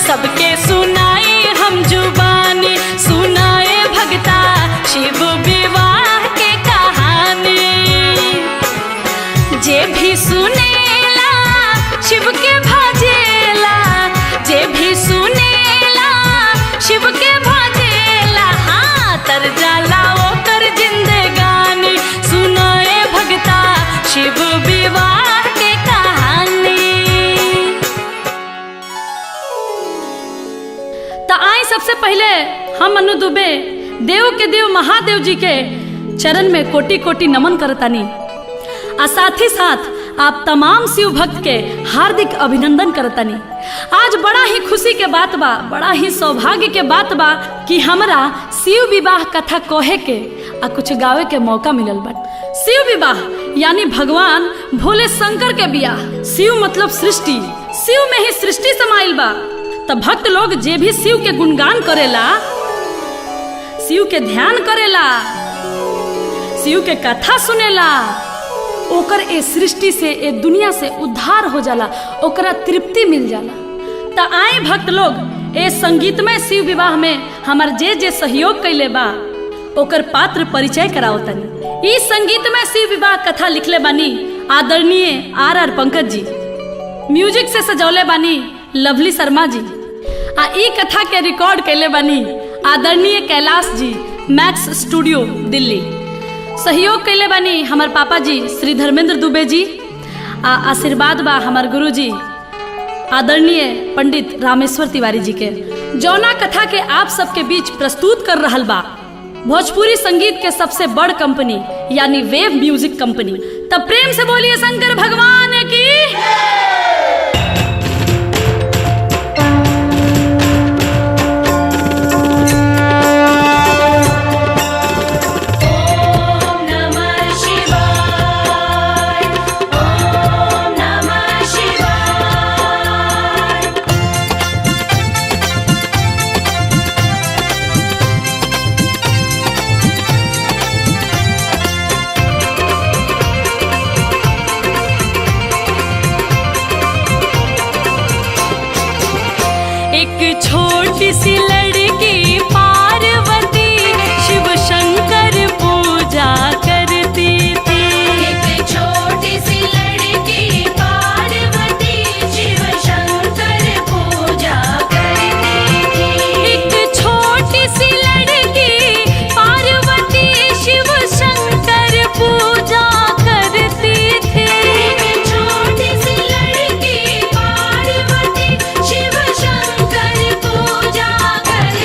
सबके सुनाए हम जुबानी, सुनाए भगता शिव विवाह के कहानी। जे भी सुनेला शिव के भजेला, जे भी सुनेला शिव के भजेला, हाँ तर जाला ओकर जिंदगानी। सुनाए भगता शिव विवाह के कहानी। तो आए सबसे पहले हम मनु दुबे देव के देव महादेव जी के चरण में कोटि कोटि नमन करतानी। आ साथ ही साथ आप तमाम शिव भक्त के हार्दिक अभिनंदन करतानी। आज बड़ा ही खुशी के बात बा, बड़ा ही सौभाग्य के बात बा कि हमरा शिव विवाह कथा कहे के आ कुछ गावे के मौका मिलल बा। शिव विवाह यानी भगवान भोले शंकर के बियाह। शिव मतलब सृष्टि, शिव में ही सृष्टि समाइल बा। तब भक्त लोग जे भी शिव के गुणगान करेला, शिव के ध्यान करेला, शिव के कथा सुनेला, ओकर ए सृष्टि से ए दुनिया से उद्धार हो जाला, ओकरा तृप्ति मिल जाला। त आए भक्त लोग ए संगीतमय शिव विवाह में हमार जे जे सहयोग कैले बा ओकर पात्र परिचय कराओ तनी। ई संगीतमय शिव विवाह कथा लिखले बानी आदरणीय आर पंकज जी, म्यूजिक से सजौले बानी लवली शर्मा जी, आ ई कथा के रिकॉर्ड कैले बानी आदरणीय कैलाश जी, मैक्स स्टूडियो दिल्ली। सहयोग कैले बानी हमार पापा जी श्री धर्मेंद्र दुबे जी, आ आशीर्वाद बा हमार गुरु जी आदरणीय पंडित रामेश्वर तिवारी जी के। जौना कथा के आप सबके बीच प्रस्तुत कर रहल बा भोजपुरी संगीत के सबसे बड़ कंपनी यानी वेव म्यूजिक कंपनी। तब प्रेम से बोलिए शंकर भगवान की। छोटी सी लड़की पार्वती शिव शंकर पूजा करती थी। एक छोटी सी लड़की पार्वती शिव शंकर पूजा करती थी। एक छोटी सी लड़की पार्वती शिव शंकर पूजा करती थी। एक छोटी सी लड़की पार्वती शिव शंकर पूजा करती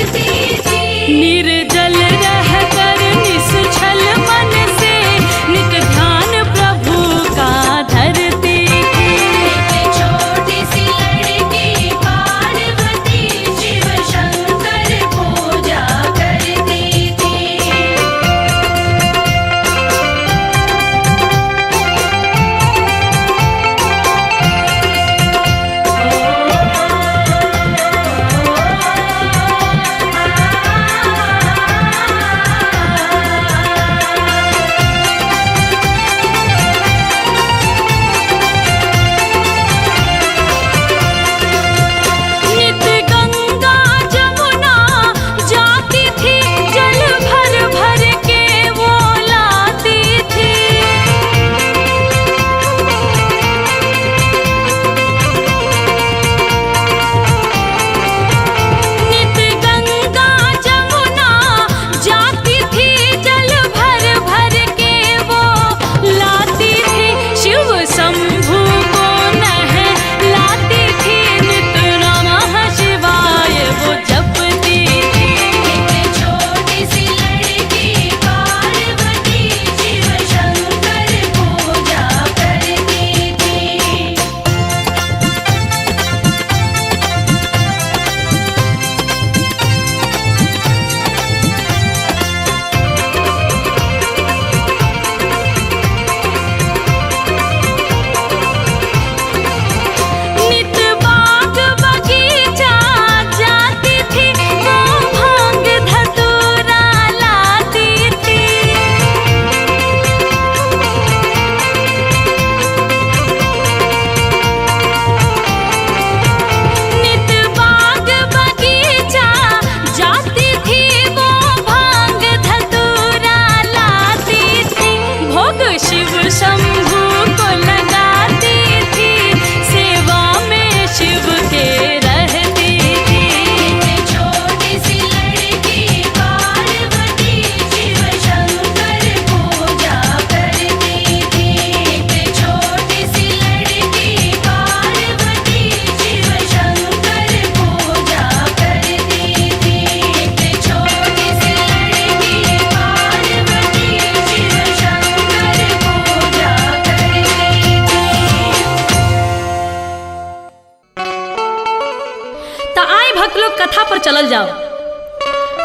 आई भक्त लोग कथा पर चलल जाओ।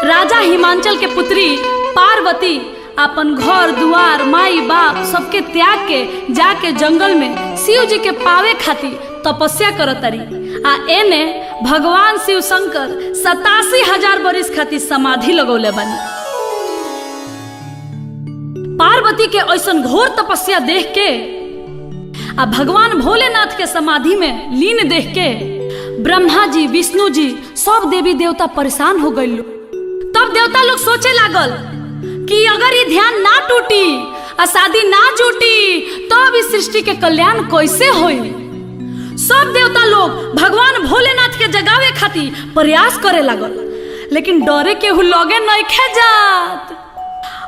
राजा हिमांचल के पुत्री पार्वती अपन घर दुआर माई बाप सबके त्याग के जाके जंगल में शिव जी के पावे खातिर तपस्या करतरी। आ एने भगवान शिव शंकर 87,000 बरिस खातिर समाधि लगौले बनी। पार्वती के ऐसन घोर तपस्या देख के आ भगवान भोलेनाथ के समाधि में लीन देख के ब्रह्मा जी विष्णु जी सब देवी देवता परेशान हो गए। तब देवता लोग सोचे लागल कि अगर ये ध्यान ना टूटी और शादी ना जुटी तब इस सृष्टि के कल्याण कैसे होई। सब देवता लोग भगवान भोलेनाथ के जगावे खातिर प्रयास करे लागल, लेकिन डरे केहू लगे नहीं खे जात।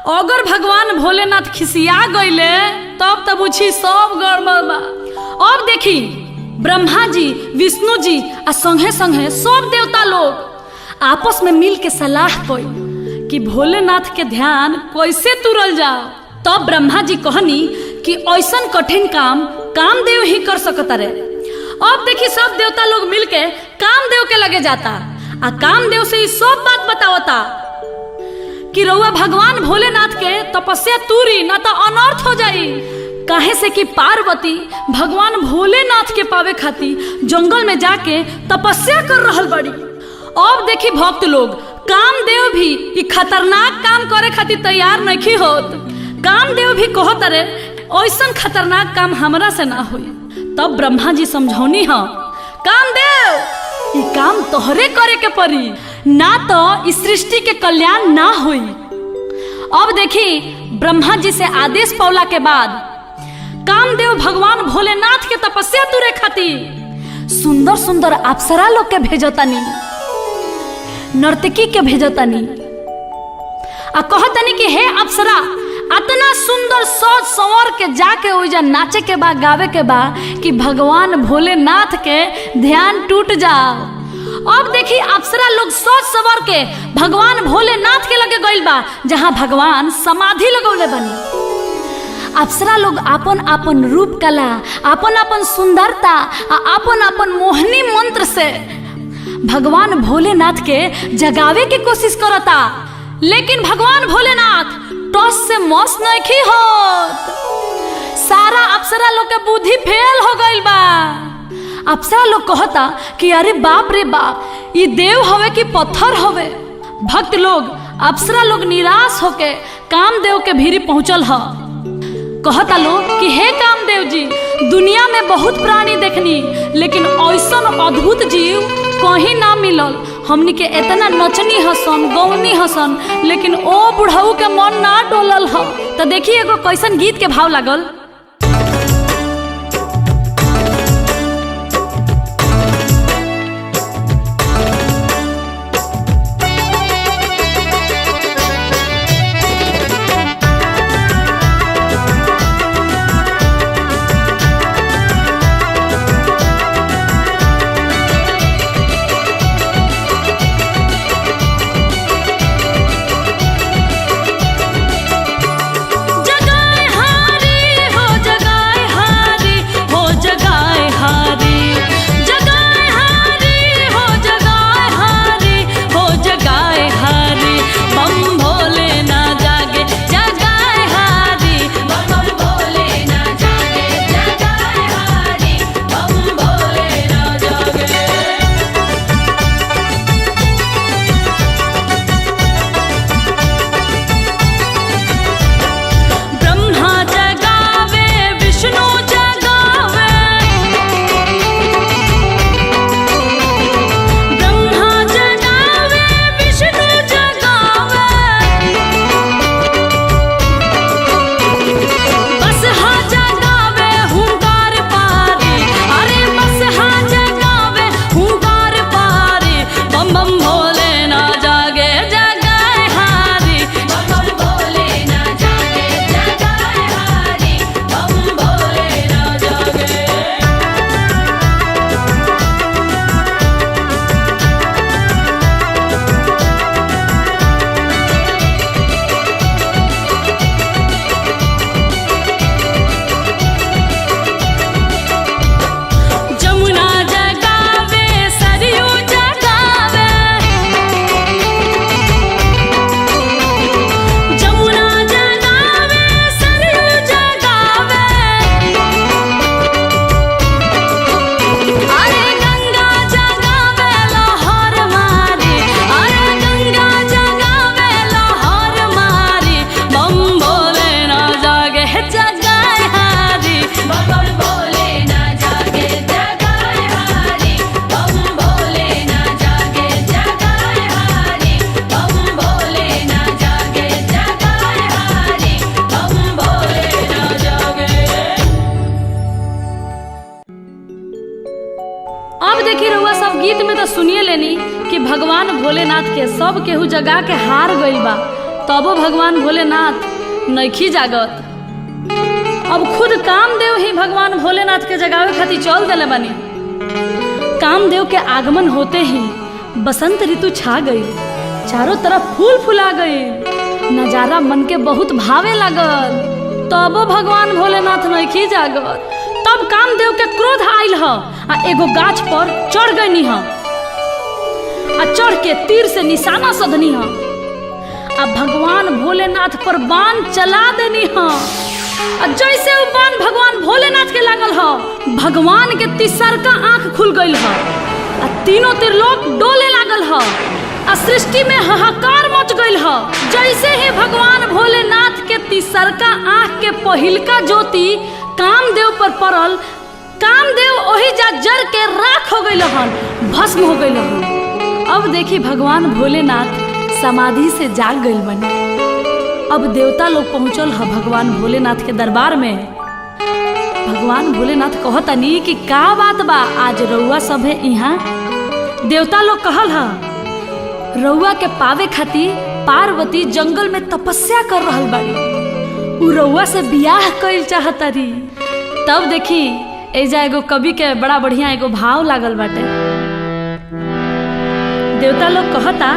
अगर भगवान भोलेनाथ खिसिया गईले तब पूछी सब गड़बड़ बा। अब देखी ब्रह्मा जी विष्णु जी आ संगे संगे सब देवता लोग आपस में मिल के सलाह कई कि भोलेनाथ के ध्यान कैसे तुरल जाओ। तब ब्रह्मा जी कहनी कि ऐसन कठिन काम कामदेव ही कर सकता रे। अब देखी सब देवता लोग मिलके कामदेव के लगे जाता आ कामदेव से सब बात बतावता कि रउआ भगवान भोलेनाथ के तपस्या तूरी ना तो अनर्थ हो जाई। काहे से कि पार्वती भगवान भोलेनाथ के पावे खातिर जंगल में जाके तपस्या कर रहल बड़ी। अब देखी भक्त लोग कामदेव भी ई खतरनाक काम करे खातिर तैयार नहीं होत। कामदेव भी कहत रे ऐसन खतरनाक काम हमरा से ना होई। तब ब्रह्मा जी समझौनी ह कामदेव ई काम तोहरे करे के पड़ी, ना तो इस सृष्टि के कल्याण ना होई। अब देखी ब्रह्मा जी से आदेश पौला के बाद कामदेव भगवान भोलेनाथ के तपस्या तुरे खातिर सुंदर सुंदर अप्सरा लोग के भेजतानी, नर्तकी के भेजतानी आ कहतानी कि हे अप्सरा इतना सुंदर सोच संवर के जाके ओइजा नाचे के बा गावे के बा कि भगवान भोलेनाथ के ध्यान टूट जाओ। अब देखी अप्सरा लोग सोच संवर के भगवान भोलेनाथ के लगे गइल बा जहां भगवान समाधि लगौले बनी। अप्सरा लोग आपन आपन रूप कला आपन आपन सुंदरता आपन आपन मोहनी मंत्र से भगवान भोलेनाथ के जगावे की कोशिश करता, लेकिन भगवान भोलेनाथ टॉस से मौस नहीं होत। सारा अप्सरा लोग के बुद्धि फेल हो गइल बा। अप्सरा लोग कहता कि अरे बाप रे बाप ये देव हवे कि पत्थर हवे। भक्त लोग अप्सरा लोग निराश होके कामदेव के भीरी पहुंचल ह। कहता लोग कि हे कामदेव जी दुनिया में बहुत प्राणी देखनी, लेकिन ऐसन अद्भुत जीव कहीं ना मिलल। हमनी के इतना नचनी हसन गौनी हसन, लेकिन ओ बुढ़ऊ के मन ना डोलल ह। तो देखिए एगो कैसन गीत के भाव लागल। जगाए हारी भगवान भोलेनाथ के सब केहू जगा के हार गइल बा, तबो भगवान भोलेनाथ नइखी जागत। अब खुद कामदेव ही भगवान भोलेनाथ के जगावे खातिर चल दिले बानी। कामदेव के आगमन होते ही बसंत ऋतु छा गई, चारों तरफ फूल फुला गई, नजारा मन के बहुत भावे लागल। तबो भगवान भोलेनाथ नइखी जागत। तब कामदेव के क्रोध आइल ह आ एगो गाछ पर चढ़ गई ह आ चढ़ के तीर से निशाना सधनी ह आ भगवान भोलेनाथ पर बाण चला देनी ह। जैसे वो बाण भगवान भोलेनाथ के लागल ह, भगवान के तिसरका आंख खुल गई ह आ तीनों त्रिलोक डोले लागल ह आ सृष्टि में हाहाकार मच गई ह। जैसे ही भगवान भोलेनाथ के तिसरका आंख के पहिलका ज्योति कामदेव पर पड़ल, कामदेव ओही जा जर के राख हो गई हन, भस्म हो गई हन। अब देखी भगवान भोलेनाथ समाधि से जाग गई बने। अब देवता लोग पहुंचल ह भगवान भोलेनाथ के दरबार में। भगवान भोलेनाथ कहतनी कि का बात बा, आज रउआ सब है यहाँ। देवता लोग कहल ह रउआ के पावे खातिर पार्वती जंगल में तपस्या कर रहल बाड़ी, उ रउआ से बियाह कइल चाहतारी। तब देखी एजा एगो कवि के बड़ा बढ़िया एगो भाव लागल बाटे। देवता लोग कहता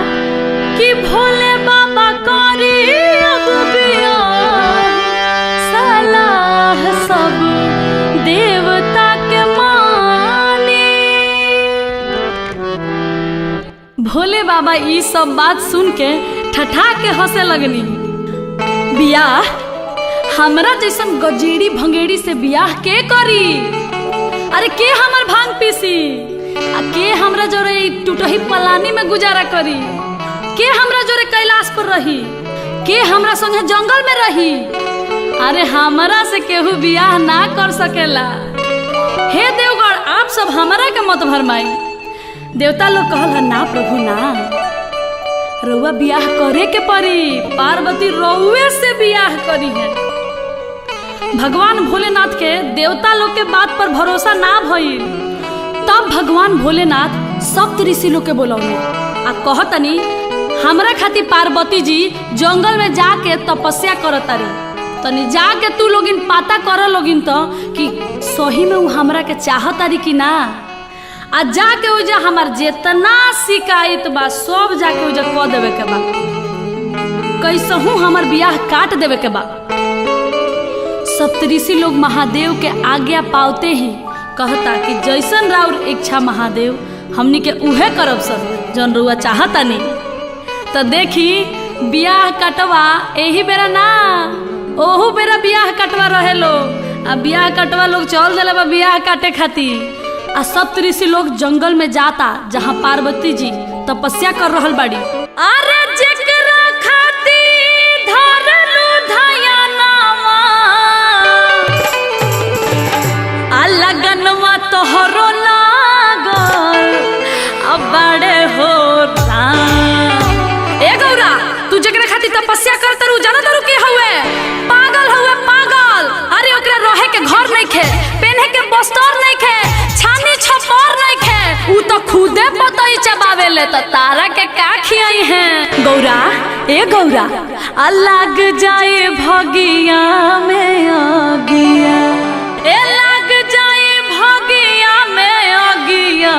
कि भोले बाबा करी अब बियाह, सलाह सब देवता के मानी। भोले बाबा ई सब बात सुन के ठठा के हंसे लगनी। बियाह हमरा जैसन गजेड़ी भंगेड़ी से बियाह के करी? अरे के हमर भांग पीसी आ के हमरा जोरे टूटही पलानी में गुजारा करी? के हमरा जोरे कैलाश पर रही? के हमरा संगे जंगल में रही? अरे हमरा से केहू बियाह ना कर सकेला। हे देवगण, आप सब हमरा के मत भरमाई। देवता लोग कहल ना प्रभु ना, रउआ बियाह करे के पड़ी, पार्वती रउए से बियाह करी है। भगवान भोलेनाथ के देवता लोग के बात पर भरोसा ना भइल। तब भगवान भोलेनाथ सप्त ऋषि लोग के बोलौले आ कहतनी हमरा खातिर पार्वती जी जंगल में जाके तपस्या करतारी, तनी जाके तू लोगिन पता कर लोगिन तो कि सही में उ हमरा के चाहतारी कि ना। आ जाके उजा हमार जेतना शिकायत बा सब जाके उजा कह देवे के बा, कैसहू हमार बियाह काट देवे के बा। सप्तऋषि लोग महादेव के आज्ञा पावते ही कहता कि जैसन राउर इच्छा महादेव, हमनी के उहे करब सब जौन रउआ चाहता नहीं। तो देखी बियाह कटवा यही बेरा ना, ओहू बेरा बियाह कटवा रहे लोग। आ बियाह कटवा लोग चल दिले बा बियाह काटे खातिर। आ सप्तऋषि लोग जंगल में जाता जहाँ पार्वती जी तपस्या कर रहल बाड़ी। अरे जेकरा खातिर धरलू धयानावा, आ लगनवा तोहरो लागल, अब बड़े हो राम। ए गौरा, तू जेकरा खातिर तपस्या करत रू जाना तारू के हउए? पागल हउए पागल। अरे ओकरा रहे के घर नहीं खे, पहने के बस्तर नहीं खे, छानी छपर नहीं खे, उ तो खुदे पतई चबावेले, तो तारा के का खियाई है? गौरा ए गौरा, लग जाए भगिया में अगिया, ए लग जाए भगिया में अगिया,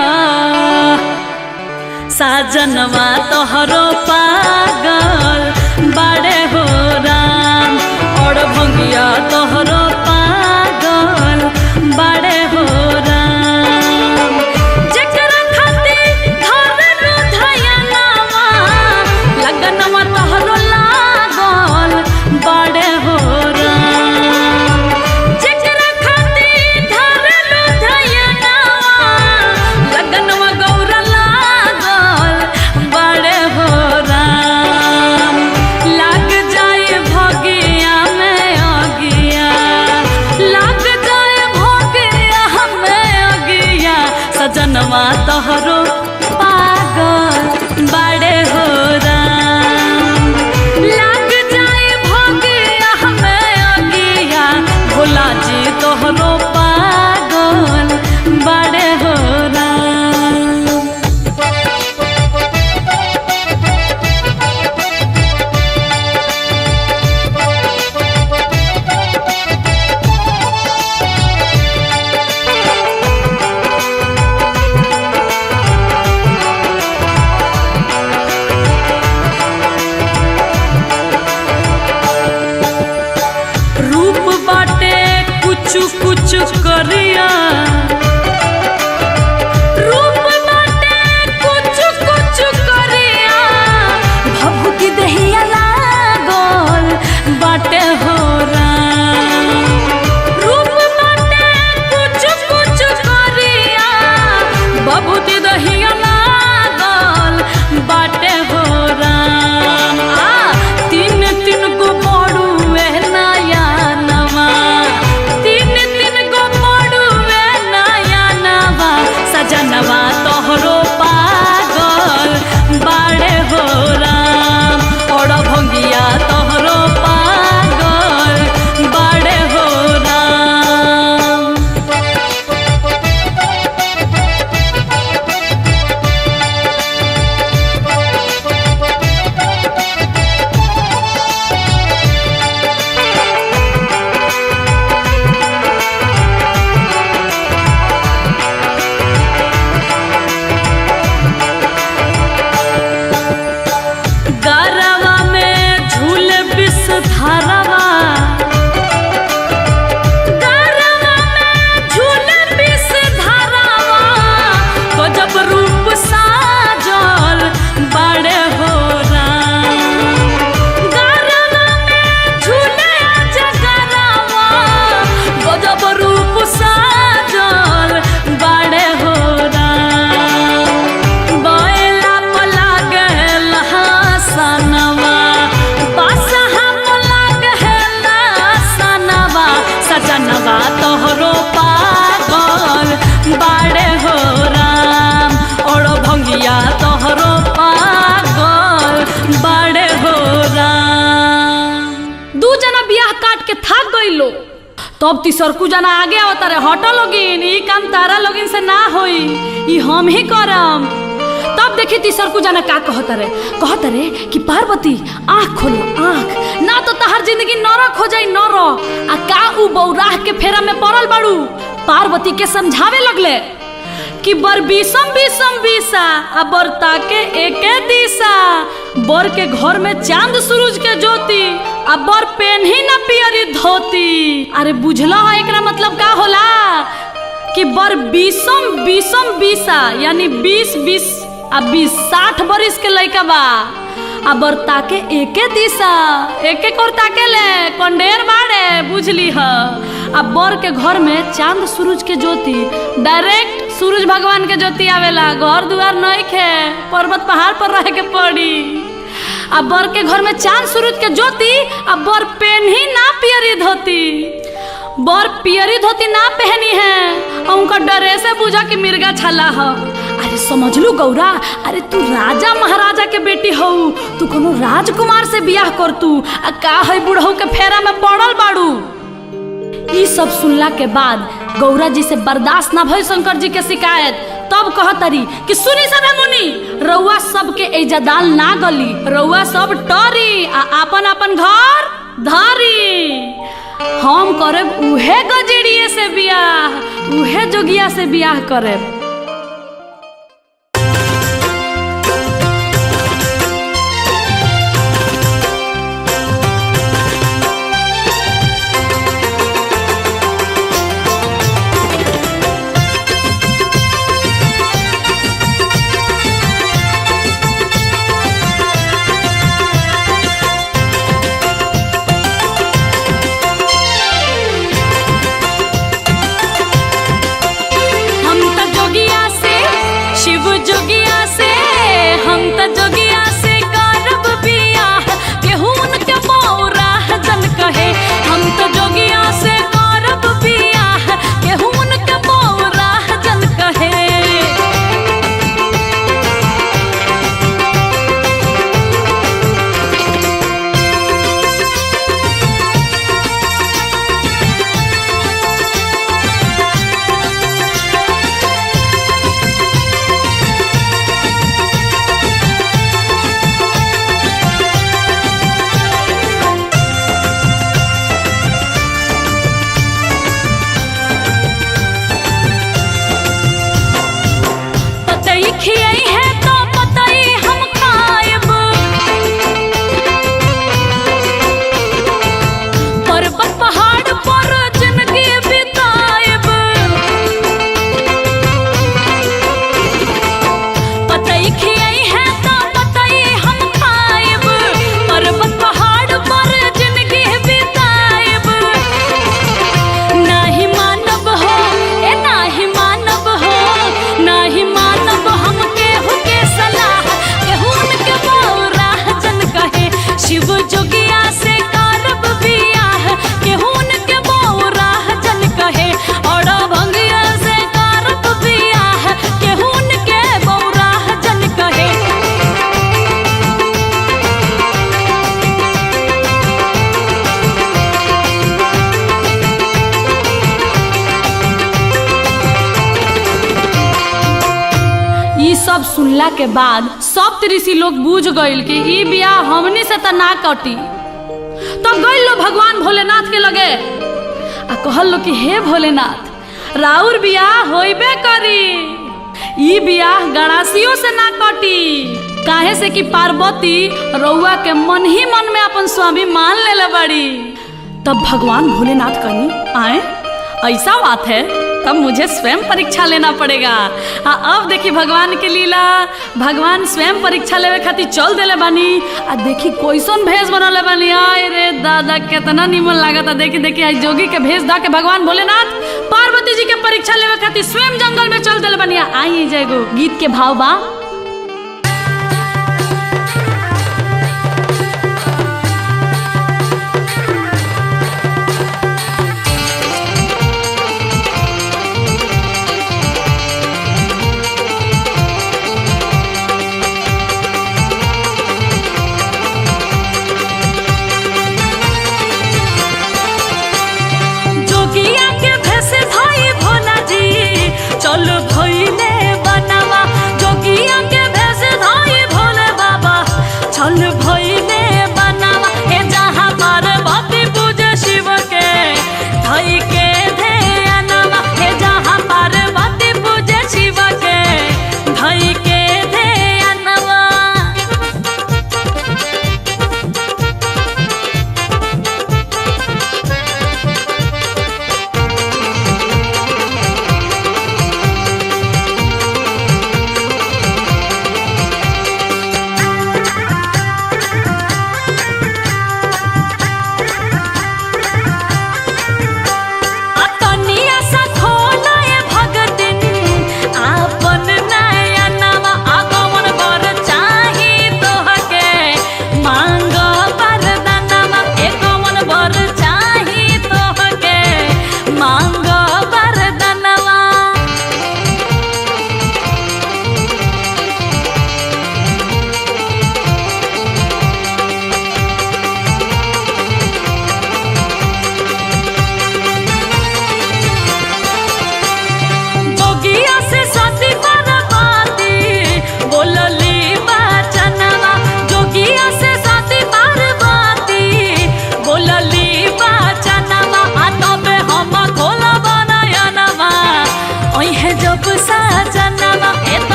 साजनवा तोहरो पागल बड़े हो राम, और भंगिया तोहरो पागल बड़े हो राम। जेकरा खातिर धरलू धयानावा, लगनवा तोहरो लागल बड़े हो राम। जेकरा खातिर धरलू धयानावा, लगनवा गौरा लागल बड़े हो राम। लग जाए भगिया में अगिया, कुछ करिया रूप बाटे कुछ कुछ करिया भभूति दहिया लागल बाटे हो रूप बाटे कुछ कुछ करिया भभूति दहिया लागल बाटे हो तीन तीन को पड़ुए नया नवा तीन तीन को पड़ुए नया नवा सजनवा तोहरो पागल बाड़े हो राम और भंगिया तोहरो पागल बाड़े हो राम। गरवा में झूले विष धारवा गरवा में झूले विष धारवा तो जब रूप साजल बड़े हो राम गरवा में झूले जगरवा तो जब रूप साजल बड़े हो राम बैला पला गल सनवा बसहा पलग है सनवा सजनवा तोहरो पागल बाड़े हो राम और भंगिया तोहरो पागल बाड़े हो राम। दू जना बियाह काट के थाक गइलो तब तीसरकू जना आगे आवता रे हटो लोगिन ई काम तारा लोगिन से ना होई ई हम ही करम। तब देखी तीसरकू जना का कहता रे कि पार्वती आँख खोलो आँख ना तो तहर जिंदगी नरक हो जाई नरक आ का उ बौराह के फेरा में पड़ल बाड़ू। पार्वती के समझावे लगले कि बर बीसम बीसम बीसा आ बर ताके एके दिशा बर के घर में चांद सूरज के ज्योति आ बर पेन्ही ना पियरी धोती। अरे बुझला एकरा मतलब का होला कि बर बीसम बीसम बीसा यानी 20-20 आ 20-60 बरिस के लइका बा आ बर ताके एके दिशा एके कोर ताके ले कंडेर बाड़े बुझली ह आ बर के घर में चांद सूरज के ज्योति डायरेक्ट सूरज भगवान के ज्योति आवेला घर दुआर नहीं खे पर्वत पहाड़ पर रहे के पड़ी आ बर के घर में चांद सूरज के ज्योति आ बर पेन्ही ना पियरी धोती बर पियरी धोती ना पहनी है और उनका डरे से बुझा कि मिर्गा छला है। अरे समझ लू गौरा अरे तू राजा महाराजा के बेटी हो तू कोनो राजकुमार से बियाह कर तू आ का है बुढ़ऊ के फेरा में पड़ल बाड़ू। ई सब सुनला के बाद गौरा जी से बर्दाश्त ना भइल शंकर जी के शिकायत। तब कहतरी कि सुनी सभे मुनि रउआ सबके इज्जदाल ना गली रउआ सब टरी आ अपन अपन घर धरी हम करब उहे गजेड़िए से बियाह उहे जोगिया से बियाह करब। जोगी सखी आई है तो बताई हम खाइब, पर्वत पहाड़ पर जिंदगी बिताइब। नाही मानब हो ए नाही मानब हो, नाही मानब हम केहू के सलाह, केहू उनके बौरा जन कहे शिव जोगिया से करब बियाह, केहू उनके बौरा जन कहे और भंगिया से करब बियाह, केहू उनके बौरा जन कहे। ई सब सुनला के बाद सब ऋषि लोग बूझ गइल कि ई बियाह हमनी से त ना कटी। तब गइल लो भगवान भोलेनाथ के लगे आ कहल लो कि हे भोलेनाथ राउर बियाह होइबे करी, ई बियाह गणासियों से ना कटी, काहे से कि पार्वती रउआ के मन ही मन में अपन स्वामी मान लेले बड़ी। तब भगवान भोलेनाथ कही आए ऐसा बात है तब मुझे स्वयं परीक्षा लेना पड़ेगा। अब देखी भगवान की लीला, भगवान स्वयं परीक्षा लेवे खातिर चल देले बानी आ देखी कैसन भेष बनले बानी। आय रे दादा कितना निमन लागता। देखी देखी आज जोगी के भेष दा के भगवान भोलेनाथ पार्वती जी के परीक्षा लेवे खातिर स्वयं जंगल में चल देले बानी। आई जगो गीत के भाव बा चल भइले बनवा, जोगिया के भेष धाई भोले बाबा चल भइले बनवा। ए जहाँ पार्वती पूजे शिव के धई के ध्यानवा, ए जहाँ पार्वती पूजे शिव के धई के ध्यानवा।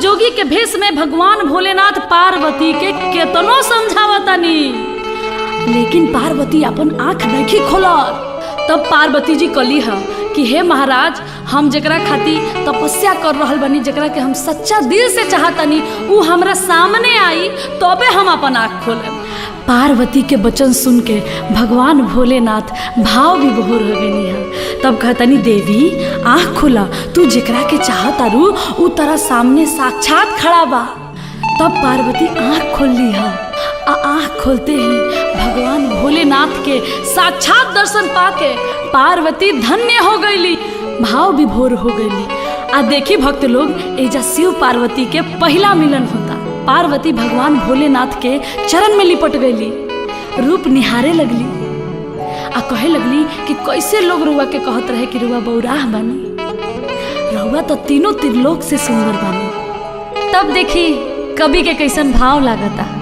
जोगी के भेष में भगवान भोलेनाथ पार्वती के केतनो समझावतानी, लेकिन पार्वती अपन आंख नहीं खोलत। तब पार्वती जी कली है कि हे महाराज हम जकरा खातिर तपस्या कर रहल बनी, जकरा के हम सच्चा दिल से चाहतनी उ हमरा सामने आई तबे हम अपन आँख खोलेम। पार्वती के वचन सुन के भगवान भोलेनाथ भाव विभोर हो गई है। तब कहतनी देवी आँख खोला, तू जेकरा के चाहतारू उ तेरा सामने साक्षात खड़ा बा। तब पार्वती आँख खोल ली है। आँख खोलते ही भगवान भोलेनाथ के साक्षात दर्शन पाके पार्वती धन्य हो गईली, भाव विभोर हो गईली। आ देखी भक्त लोग एजा शिव पार्वती के पहला मिलन होता। पार्वती भगवान भोलेनाथ के चरण में लिपट गईली, रूप निहारे लगली आ कहे लगली कि कैसे लोग रुआ के कहत रहे कि रुआ बौराह बानी, रुआ तो तीनों त्रिलोक से सुंदर बानी। तब देखी कवि के कैसन भाव लागता।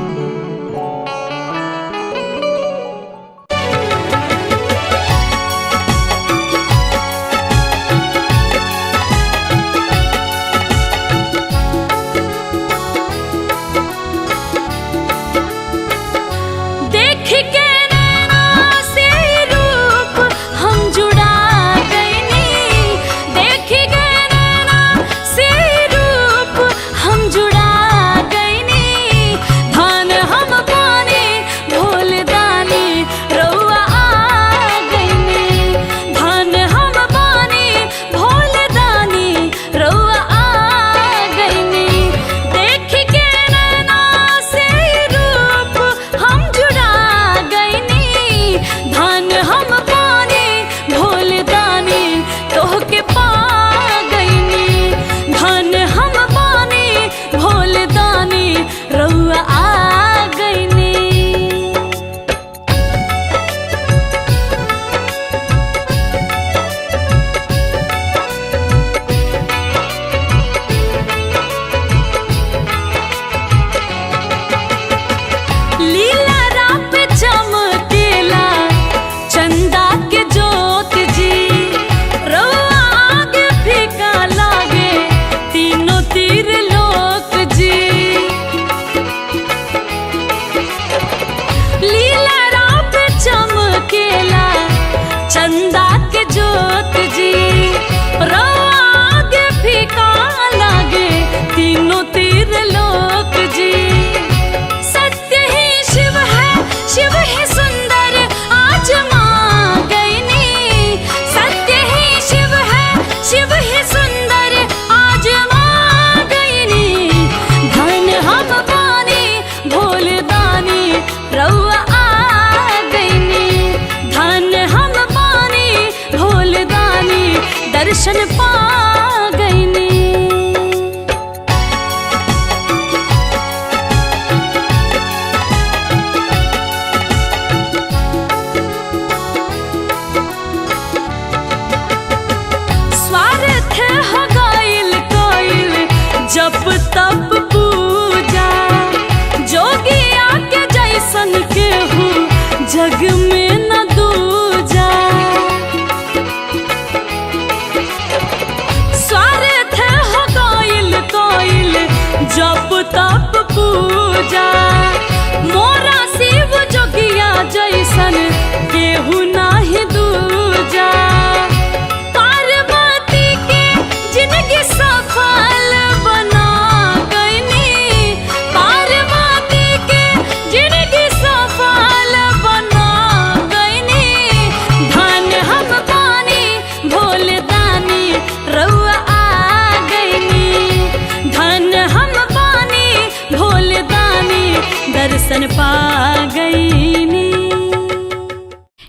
ऐसन पा गईनी।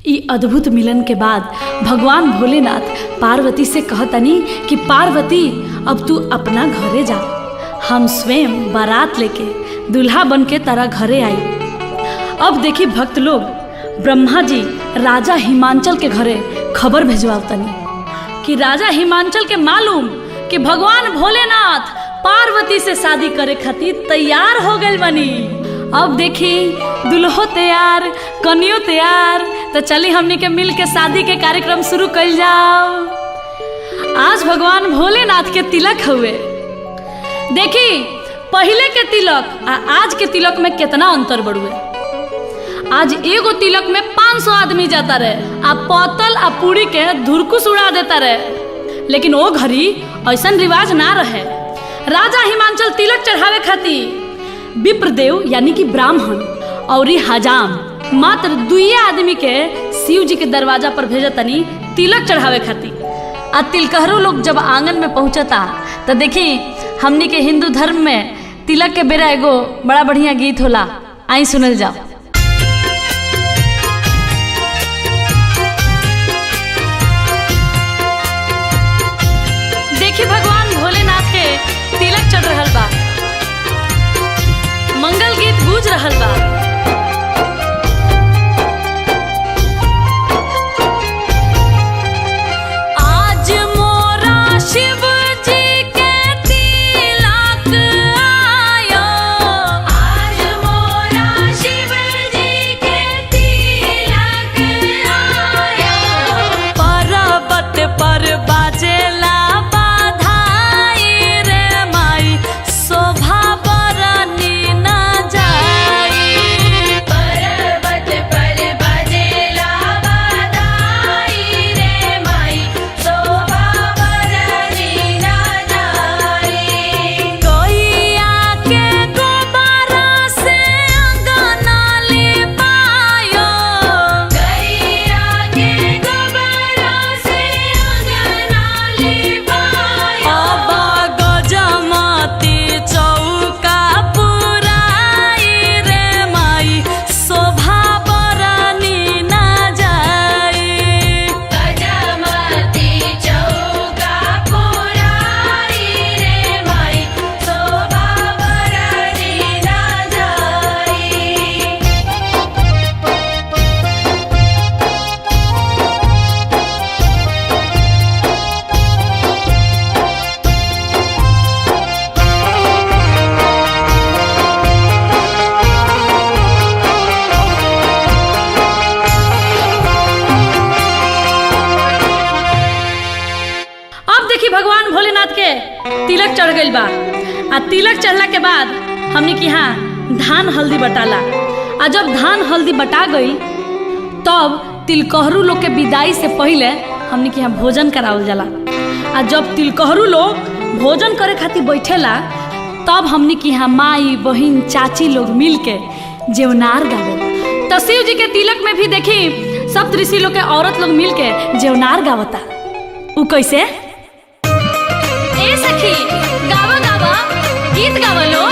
ई अद्भुत मिलन के बाद भगवान भोलेनाथ पार्वती से कहतनी कि पार्वती अब तू अपना घरे जा, हम स्वयं बारात लेके दूल्हा बन के तारा घरे आई। अब देखी भक्त लोग ब्रह्मा जी राजा हिमांचल के घरे खबर भेजवातनी कि राजा हिमांचल के मालूम कि भगवान भोलेनाथ पार्वती से शादी करे खातिर तैयार हो गए बनी। अब देखी दुल्हो तैयार, कन्यो तैयार, तो चली हमनी के मिल के शादी के कार्यक्रम शुरू कर जाओ। आज भगवान भोलेनाथ के तिलक हुए। देखी पहले के तिलक आ आज के तिलक में कितना अंतर बढ़ुए। आज एगो तिलक में 500 आदमी जाता रहे, आ पतल आ पूरी के धुरकुस उड़ा देता रहे। लेकिन वो घड़ी ऐसा रिवाज ना रहे। राजा हिमांचल तिलक चढ़ावे खातिर विप्रदेव यानी कि ब्राह्मण और हजाम मात्र 2 आदमी के शिव जी के दरवाजा पर भेजतनी तिलक चढ़ावे खातिर। आ तिलकहरू लोग जब आंगन में पहुंचता तो देखी हमनी के हिंदू धर्म में तिलक के बेरा एगो बड़ा बढ़िया गीत होला, आई सुनल जाओ। देखी भगवान भोलेनाथ के तिलक चढ़ रहल बा, मंगल गीत गूंज रहल बा। आज मोरा शिव जी के तिलक आयो, आज मोरा शिव जी के तिलक आयो। पर्वत पर बाजेला भगवान भोलेनाथ के तिलक चढ़ गई बा। आ तिलक चढ़ला के बाद हमने की यहाँ धान हल्दी बटाला। आ जब धान हल्दी बटा गई तब तिलकहरू लोग के विदाई से पहले हमने की यहाँ भोजन करावल जाला। आ जब तिलकहरू लोग भोजन करे खातिर बैठेला तब हमने की यहाँ माई बहन चाची लोग मिल के जेवनार गावे। तो शिव जी के तिलक में भी देखी सब ऋषि लोग के औरत लोग मिल के जेवनार गावता। उ कैसे सखी गावा गावा गीत गावा लो।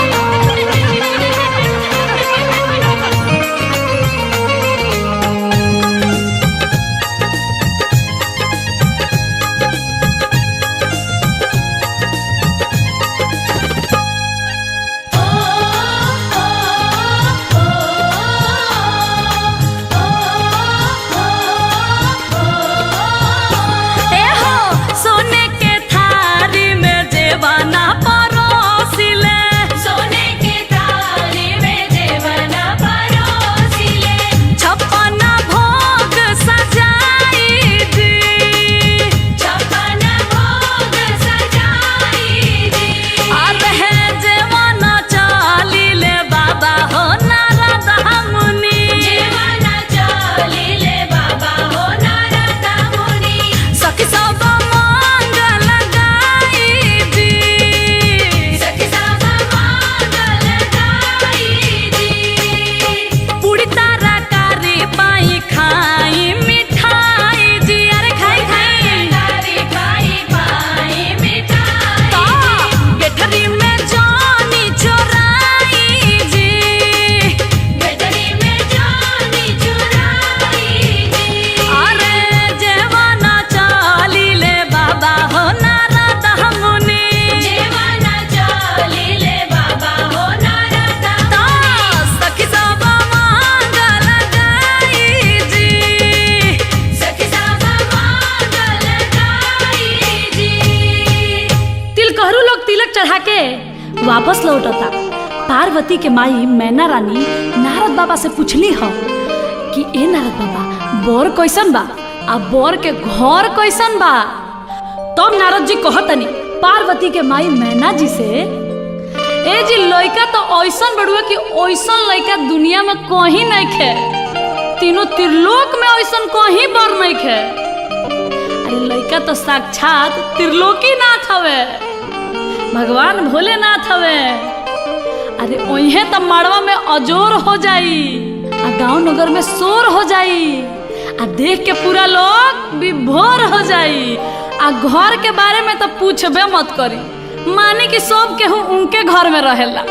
सोने के थारी में जेवान वापस लौटता। पार्वती के माई मैना रानी नारद बाबा से पूछली हो कि ए नारद बाबा बोर कैसन बा आ बोर के घर कैसन बा। तब नारद जी कहतनी पार्वती के माई मैना जी से, ए जी लइका तो ऐसन बड़ुआ कि ऐसन लइका दुनिया में कहीं नहीं खे, तीनों त्रिलोक में ऐसन कहीं बर नहीं खे। अरे लइका तो साक्षात त्रिलोकी नाथ हवे, भगवान भोलेनाथ हवे। अरे ओहे तो मड़वा में अजोर हो जाई आ गांव नगर में शोर हो जाई आ देख के पूरा लोग विभोर हो जाई। आ घर के बारे में तो पूछबे मत करी, माने कि सब केहू उनके घर में रहेला।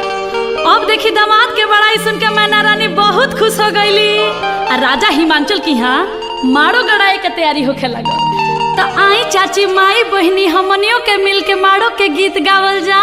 अब देखी दामाद के बड़ाई सुन के मैना रानी बहुत खुश हो गईली। आ राजा हिमांचल की यहाँ माड़ो गड़ाई के तैयारी होखे लगा। तो आई चाची माई बहनी हमनियों के मिल के माड़ो के गीत गावल जा।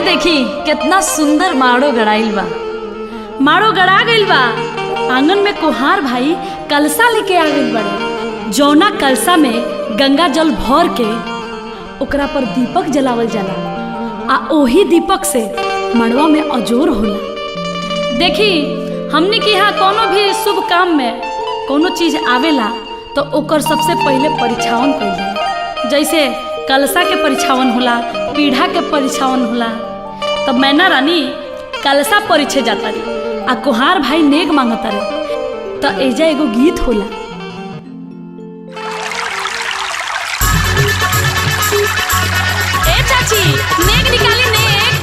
देखी कितना सुंदर माड़ो गड़ाइल बा। माड़ो गड़ा गइल बा। आंगन में कुहार भाई कलसा लेके आ गइल बड़े। जौना कलसा में गंगा जल भर के ओकरा पर दीपक जलावल जाला आ ओही दीपक से मड़वा में अजोर होला। देखी हमने की यहाँ कोनो भी शुभ काम में कोनो चीज आवेला तो ओकर सबसे पहले परिछावन कइल जाला। जैसे कलसा के परिछावन होला, पीढ़ा के परिछावन होला। तब मैना रानी कलसा परिछे जाता रही आ कुहार भाई नेग मांगता रहे। तो एजा एगो गीत होला। ए चाची नेग निकाली नेग।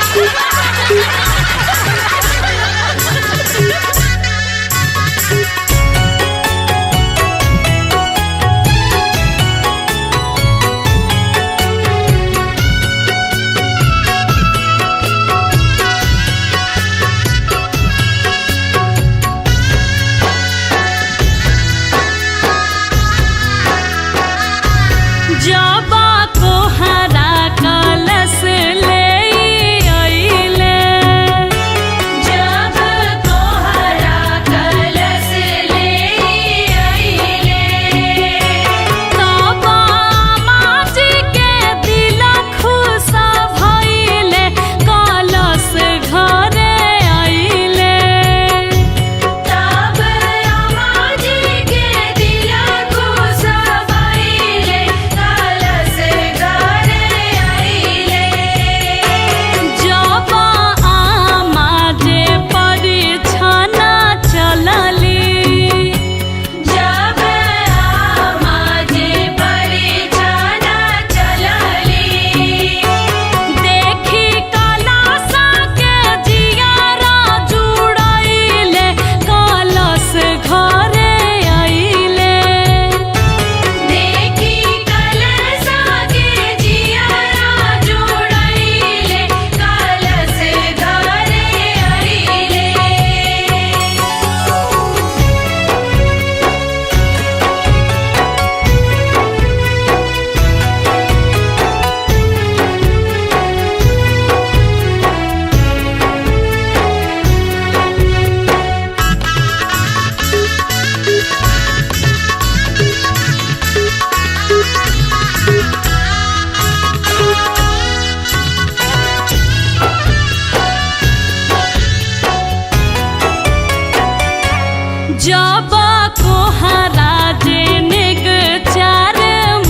जब कोहरा जेनेक चार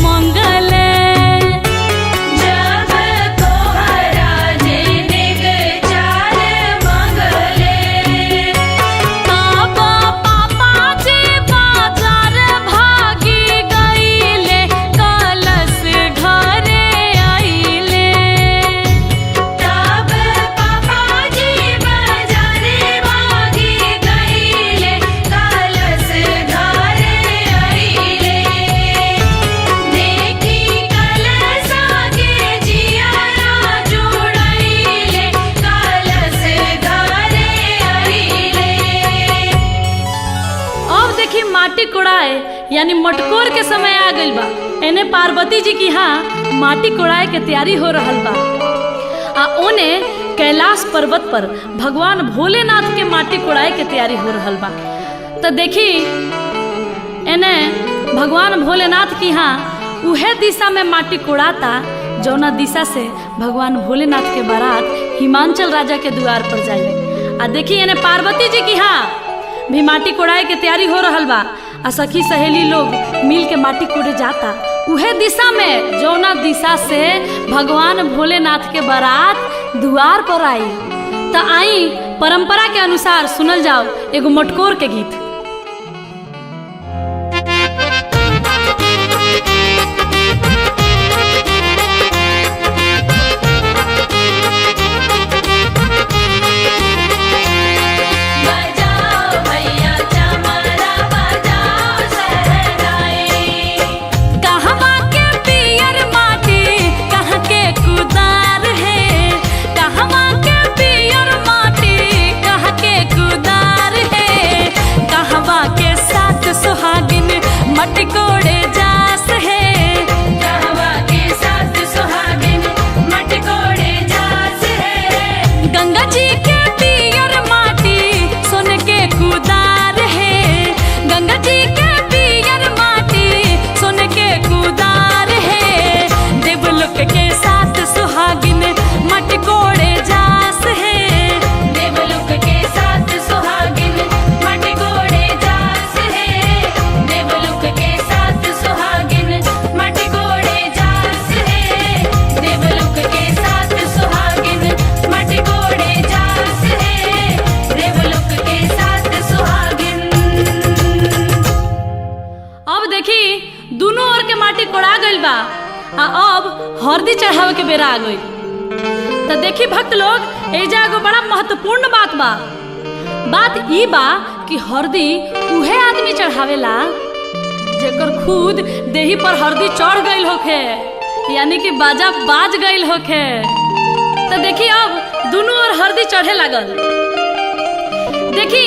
मंगले जब कोहरा जेनेक चार मंगले तब पापा जी बाजार भागी गईले कलश घरे आइले तब पापा जी बाजारे भागी गईले कलश घरे आइले देखी कलशा के जियारा जुड़ाइले कलश घरे आइले। अब देखी माटी कोड़ाए यानी मटकोर के समय आ गइल बा। एने पार्वती जी की यहाँ माटी कोड़ाए के तैयारी हो रहल बा आ ओने कैलाश पर्वत पर भगवान भोलेनाथ के माटी कोड़ाए के तैयारी हो रहल बा। तो देखी एने भगवान भोलेनाथ की यहाँ उहे दिशा में माटी कोड़ाता जौना दिशा से भगवान भोलेनाथ के बारात हिमांचल राजा के द्वार पर जाई। आ देखी एने पार्वती जी की यहाँ भी माटी कोड़ाए के तैयारी हो रहल बा आ सखी सहेली लोग मिल के माटी कोड़े जाता उहे दिशा में जौना दिशा से भगवान भोलेनाथ के बारात द्वार पर आई। तो आई परंपरा के अनुसार सुनल जाओ एगो मटकोर के गीत। बजाओ भैया चमरा बजाओ सहनाई कहवा के पियर माटी कहाँ के कुदार है कहवा के पियर माटी कहाँ के कुदार है कहवा के साथ सुहागिन मट कोड़े जास है कहवा के साथ सुहागिन मटकोड़े जास है गंगा जी के पियर माटी सोन के कुदार है गंगा जी के पियर माटी सोन के कुदार है देवलोक के साथ सुहागिन मट कोड़े जास है देवलोक के साथ सुहागिन मटकोड़े जास है देवलोक के साथ सुहागिन मटकोड़े जास है देवलोक के साथ सुहागिन मटकोड़े जास है देवलोक के साथ सुहागिन। अब देखी दोनों ओर के माटी कोड़ा गइल बा आ अब हरदी चढ़ावे के बेरा आ गइल। तो देखी भक्त लोग एजा एगो बड़ा महत्वपूर्ण बात बा। बात ई बा कि हरदी उहे आदमी चढ़ावेला जेकर खुद देही पर हरदी चढ़ गइल होखे यानी कि बाजा बाज गइल होखे। तो देखी अब दोनों ओर हरदी चढ़े लागल। देखी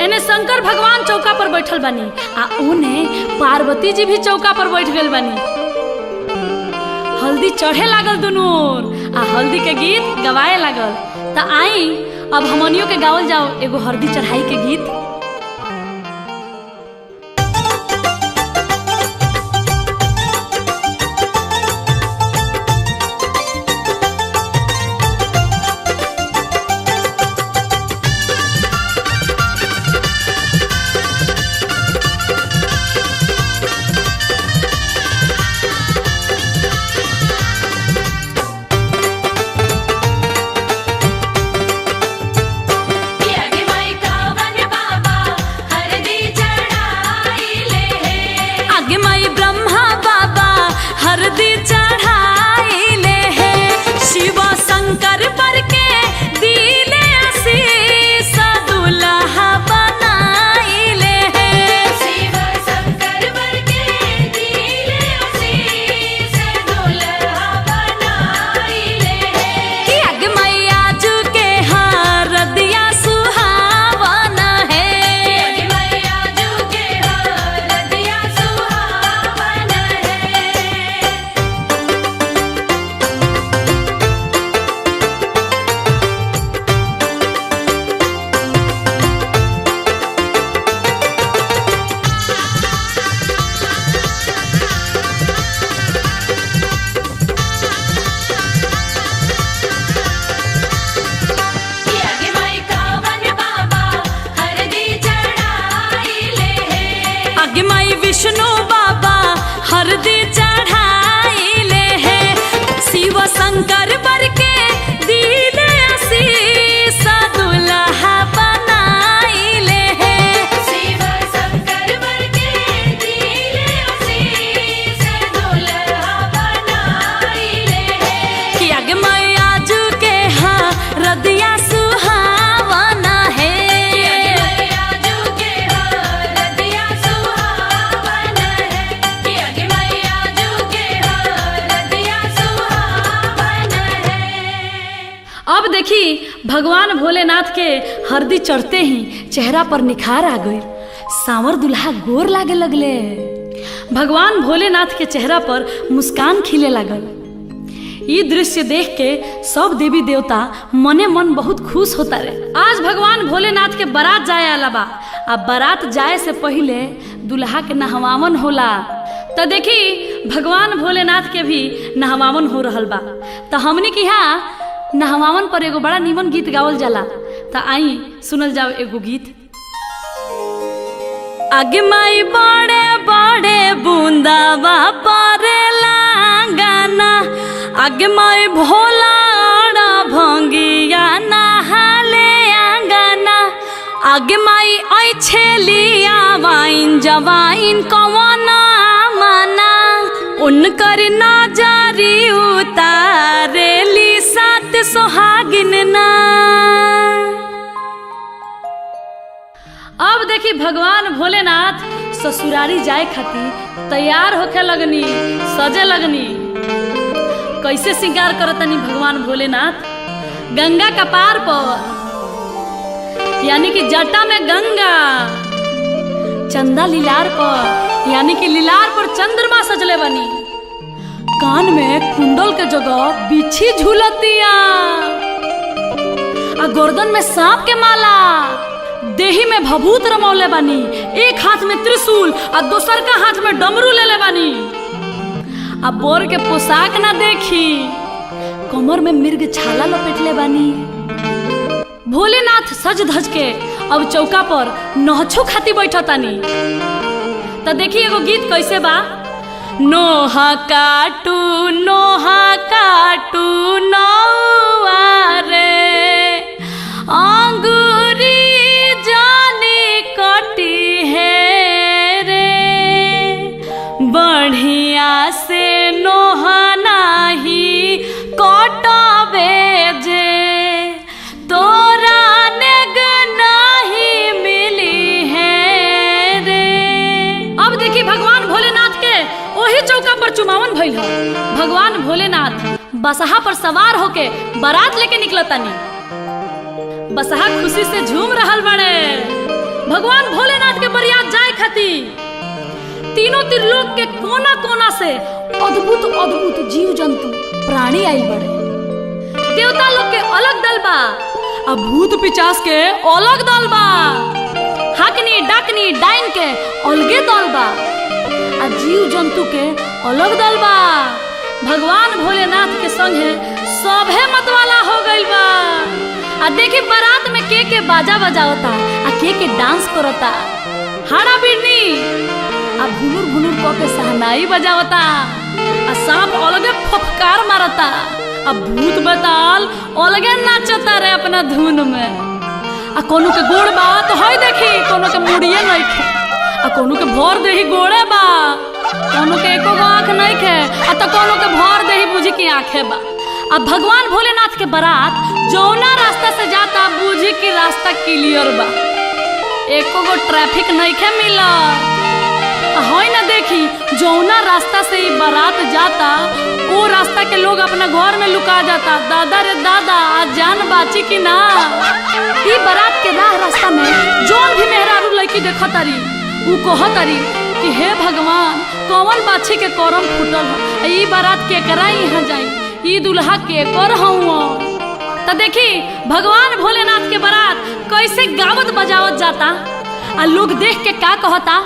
एने शंकर भगवान चौका पर बैठल बानी आ ओने पार्वती जी भी चौका पर बैठ गइल बानी। हल्दी चढ़े लागल दोनों ओर आ हल्दी के गीत गवाए लागल। तो आई अब हमनियों के गावल जाओ एगो हल्दी चढ़ाई के गीत। विष्णु बाबा हरदी चढ़ाइले है शिव शंकर बर के दिले आशीष दुल्हा बनाइले है शिव शंकर वर के दिले आशीष दुल्हा बनाइले है कि आगे मैया जू के हाँ रदिया सुहावना है मैया जू के हरदिया सुहावन है कि अगे मैया जू के हरदिया सुहावन है। अब देखी भगवान भोलेनाथ के हरदी चढ़ते ही चेहरा पर निखार आ गई सांवर दुल्हा गोर लागे लगले भगवान भोलेनाथ के चेहरा पर मुस्कान खिले लागल। ये दृश्य देख के सब देवी देवता मने मन बहुत खुश होता रहे। आज भगवान भोलेनाथ के बारात जाए आला बा आ बारात जाए से पहले दुल्हा के नहवावन होला तो देखी भगवान भोलेनाथ के भी नहवावन हो रहल बा। तो हमनी के यहाँ नहवावन पर एगो बड़ा नीमन गीत गावल जाला। तो आई सुनल जाओ एगो गीत। आगे माई बड़े बड़े बूंदावा परेला गाना आगे माई भोला भंगिया नहाले आंगना आगे माई आई छेलिया वाइन जवाइन कवना माना उनकर नजरी उतारेली सात सोहागिन ना। अब देखी भगवान भोलेनाथ ससुरारी जाए खातिर तैयार होके लगनी सजे लगनी। कैसे श्रृंगार करतनी भगवान भोलेनाथ गंगा का पार पर यानी कि जटा में गंगा चंदा लीलार पर यानी कि लीलार पर चंद्रमा सजले बनी कान में कुंडल के जगह बिच्छी झूलतिया आ गर्दन में सांप के माला देही में भभूत रमौले बानी एक हाथ में त्रिशूल आ दोसर का हाथ में डमरू लेले बानी आ बोर के पोशाक ना देखी कमर में मिर्ग छाला लपेटले बानी। भोलेनाथ सज धज के अब चौका पर नहछो खाती बैठतानी। तो देखी एगो गीत कैसे बा। नोहा काटू नौआ रे अंगूरी जानी कटी है रे बढ़िया से नोहा नाही कटबे जे तोरा नेग नहीं मिली है रे। अब देखी भगवान भोलेनाथ के वही चौका पर चुमावन भइल ह। भगवान भोलेनाथ बसहा पर सवार होके बारात लेके निकलतानी। बसहा खुशी से झूम रहल बड़े भगवान भोलेनाथ के बरियात जाए खातिर। तीनों त्रिलोक के कोना कोना से अद्भुत अद्भुत जीव जंतु प्राणी आइल बड़े। देवता लोग के अलग दल बा आ भूत पिचास के अलग दल बा। हकनी डाकनी डाइन के अलगे दल बा आ जीव जंतु के अलग दल बा। भगवान भोलेनाथ के संगे सभे मतवाला हो गइल बा। आ देखी बारात में के बाजा बजावता आ के डांस करता हाड़ा बिरनी आ भुनुर भुनुर क के सहनाई बजावता आ सांप अलगे फफकार मारता आ भूत बताल अलगे नाचता रे अपना धुन में। आ कोनो के गोड़ बा तो हई देखी कोनो के मुड़िए नइखे आ कोनो के भर देही गोड़े बा कोनो के एको गो आँख नइखे आ तो कोनो के भर देही बुझी की आँखे बा। अब भगवान भोलेनाथ के बारात जौना रास्ता से जाता बुझी की रास्ता क्लियर बा एको गो ट्रैफिक नइखे मिला। हई ना देखी जौना रास्ता से ये बारात जाता वो रास्ता के लोग अपना घर में लुका जाता। दादा रे दादा आज जान बाची की ना। ये बारात के रास्ता में जौन भी मेहरारू लड़की देखतारी उ कहतारी कि हे भगवान कौन बाछी के करम फूटल है ई बारात के करा यहाँ जाई ई दुल्हा के कर हूँ। तो देखी भगवान भोलेनाथ के बारात कैसे गावत बजावत जाता आ लोग देख के का कहता।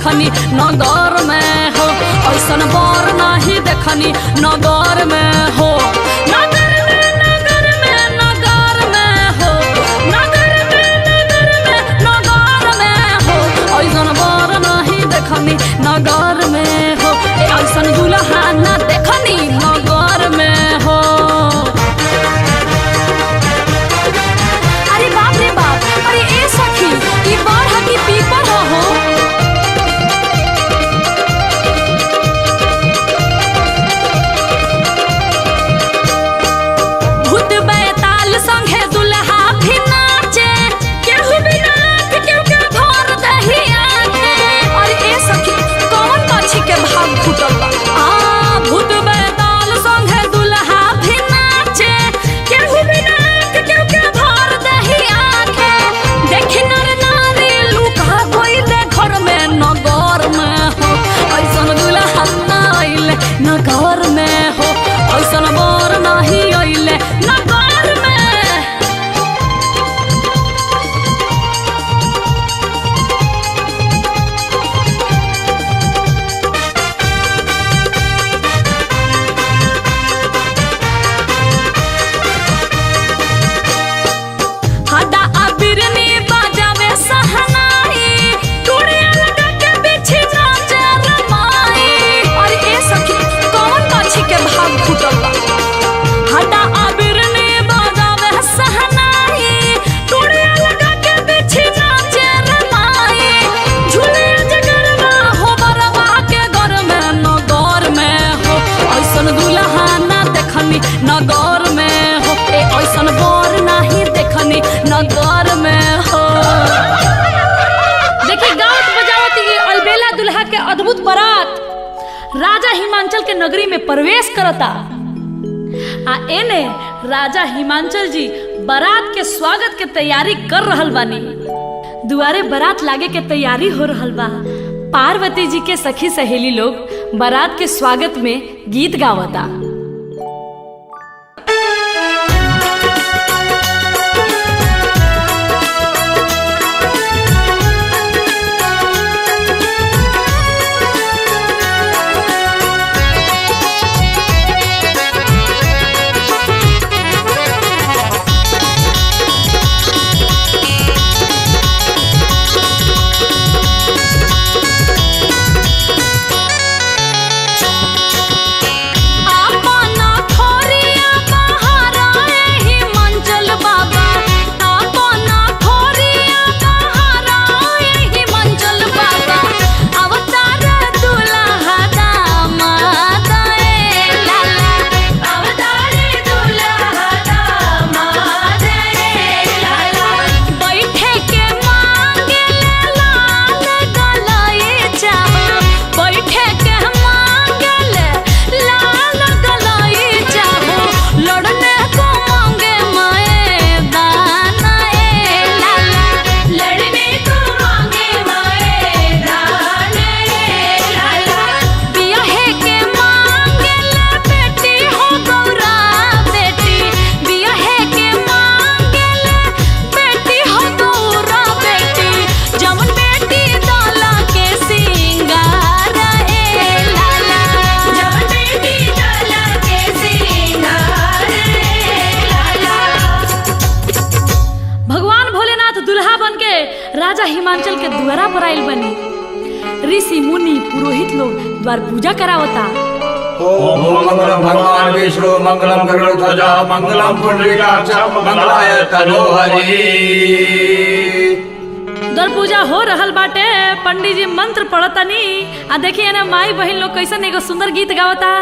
देखनी नगर में हो, ऐसन बर नहीं देखनी नगर में हो। नगर में नगर में नगर में हो, नगर में नगर में नगर में हो, ऐसन बर नहीं देखनी नगर में हो, ऐसन दुल्हा न देखनी नगर में हो। अरे बाप रे बाप, अरे ए सखी ई बाढ़ की पीपर हो। भूत बैताल संगे दुल्हा भी नाचे, केहू भी नाच केहू के भर दही आके। अरे ए सखी कौन पक्षी के भाग फूटल बा। भूत बैताल संगे दुल्हा भी नाचे, केहू भी नाच केहू के भर दही आके। देखी नर नारी लुका गइले घर में नगर में हो, ऐसन दुल्हा ना अइले नगर में हो, ऐसन बर नहीं अइले नगर में। हड्डा अबिरनी बजावे सहनाई, टूड़िया लगा के बिछी नाचे रमाई। अरे ए सखी कौन पक्षी के भाग फूटल बा। हड्डा अबिरनी बजावे सहनाई, टूड़िया लगा के बिछी नाचे रमाई। झूले जगरवा हो बरवा के घर में नगर में हो, ऐसन दुल्हा ना देखनी नगर में हो, ऐसन बर नहीं देखनी नगर में हो। देखिए गावत बजावत ये अलबेला दुल्हा के अद्भुत बारात राजा हिमांचल के नगरी में प्रवेश करता। एने राजा हिमांचल जी बारात के स्वागत के तैयारी कर रहल बानी। दुआरे बारात लागे के तैयारी हो रहल बा। पार्वती जी के सखी सहेली लोग बारात के स्वागत में गीत गावता। राजा हिमांचल के द्वारा पर आइल बनी। ऋषि मुनि पुरोहित लोग द्वार पूजा करावता। ओम मंगलम भगवान विष्णु मंगलम गरुड़ध्वजा मंगलम पुंडरीकाक्ष मंगलाय तनोहरि। द्वार पूजा हो रहल बाटे, पंडित जी मंत्र पढ़तनी। आ देखिए ना माई बहन लोग कैसन एगो सुंदर गीत गावता।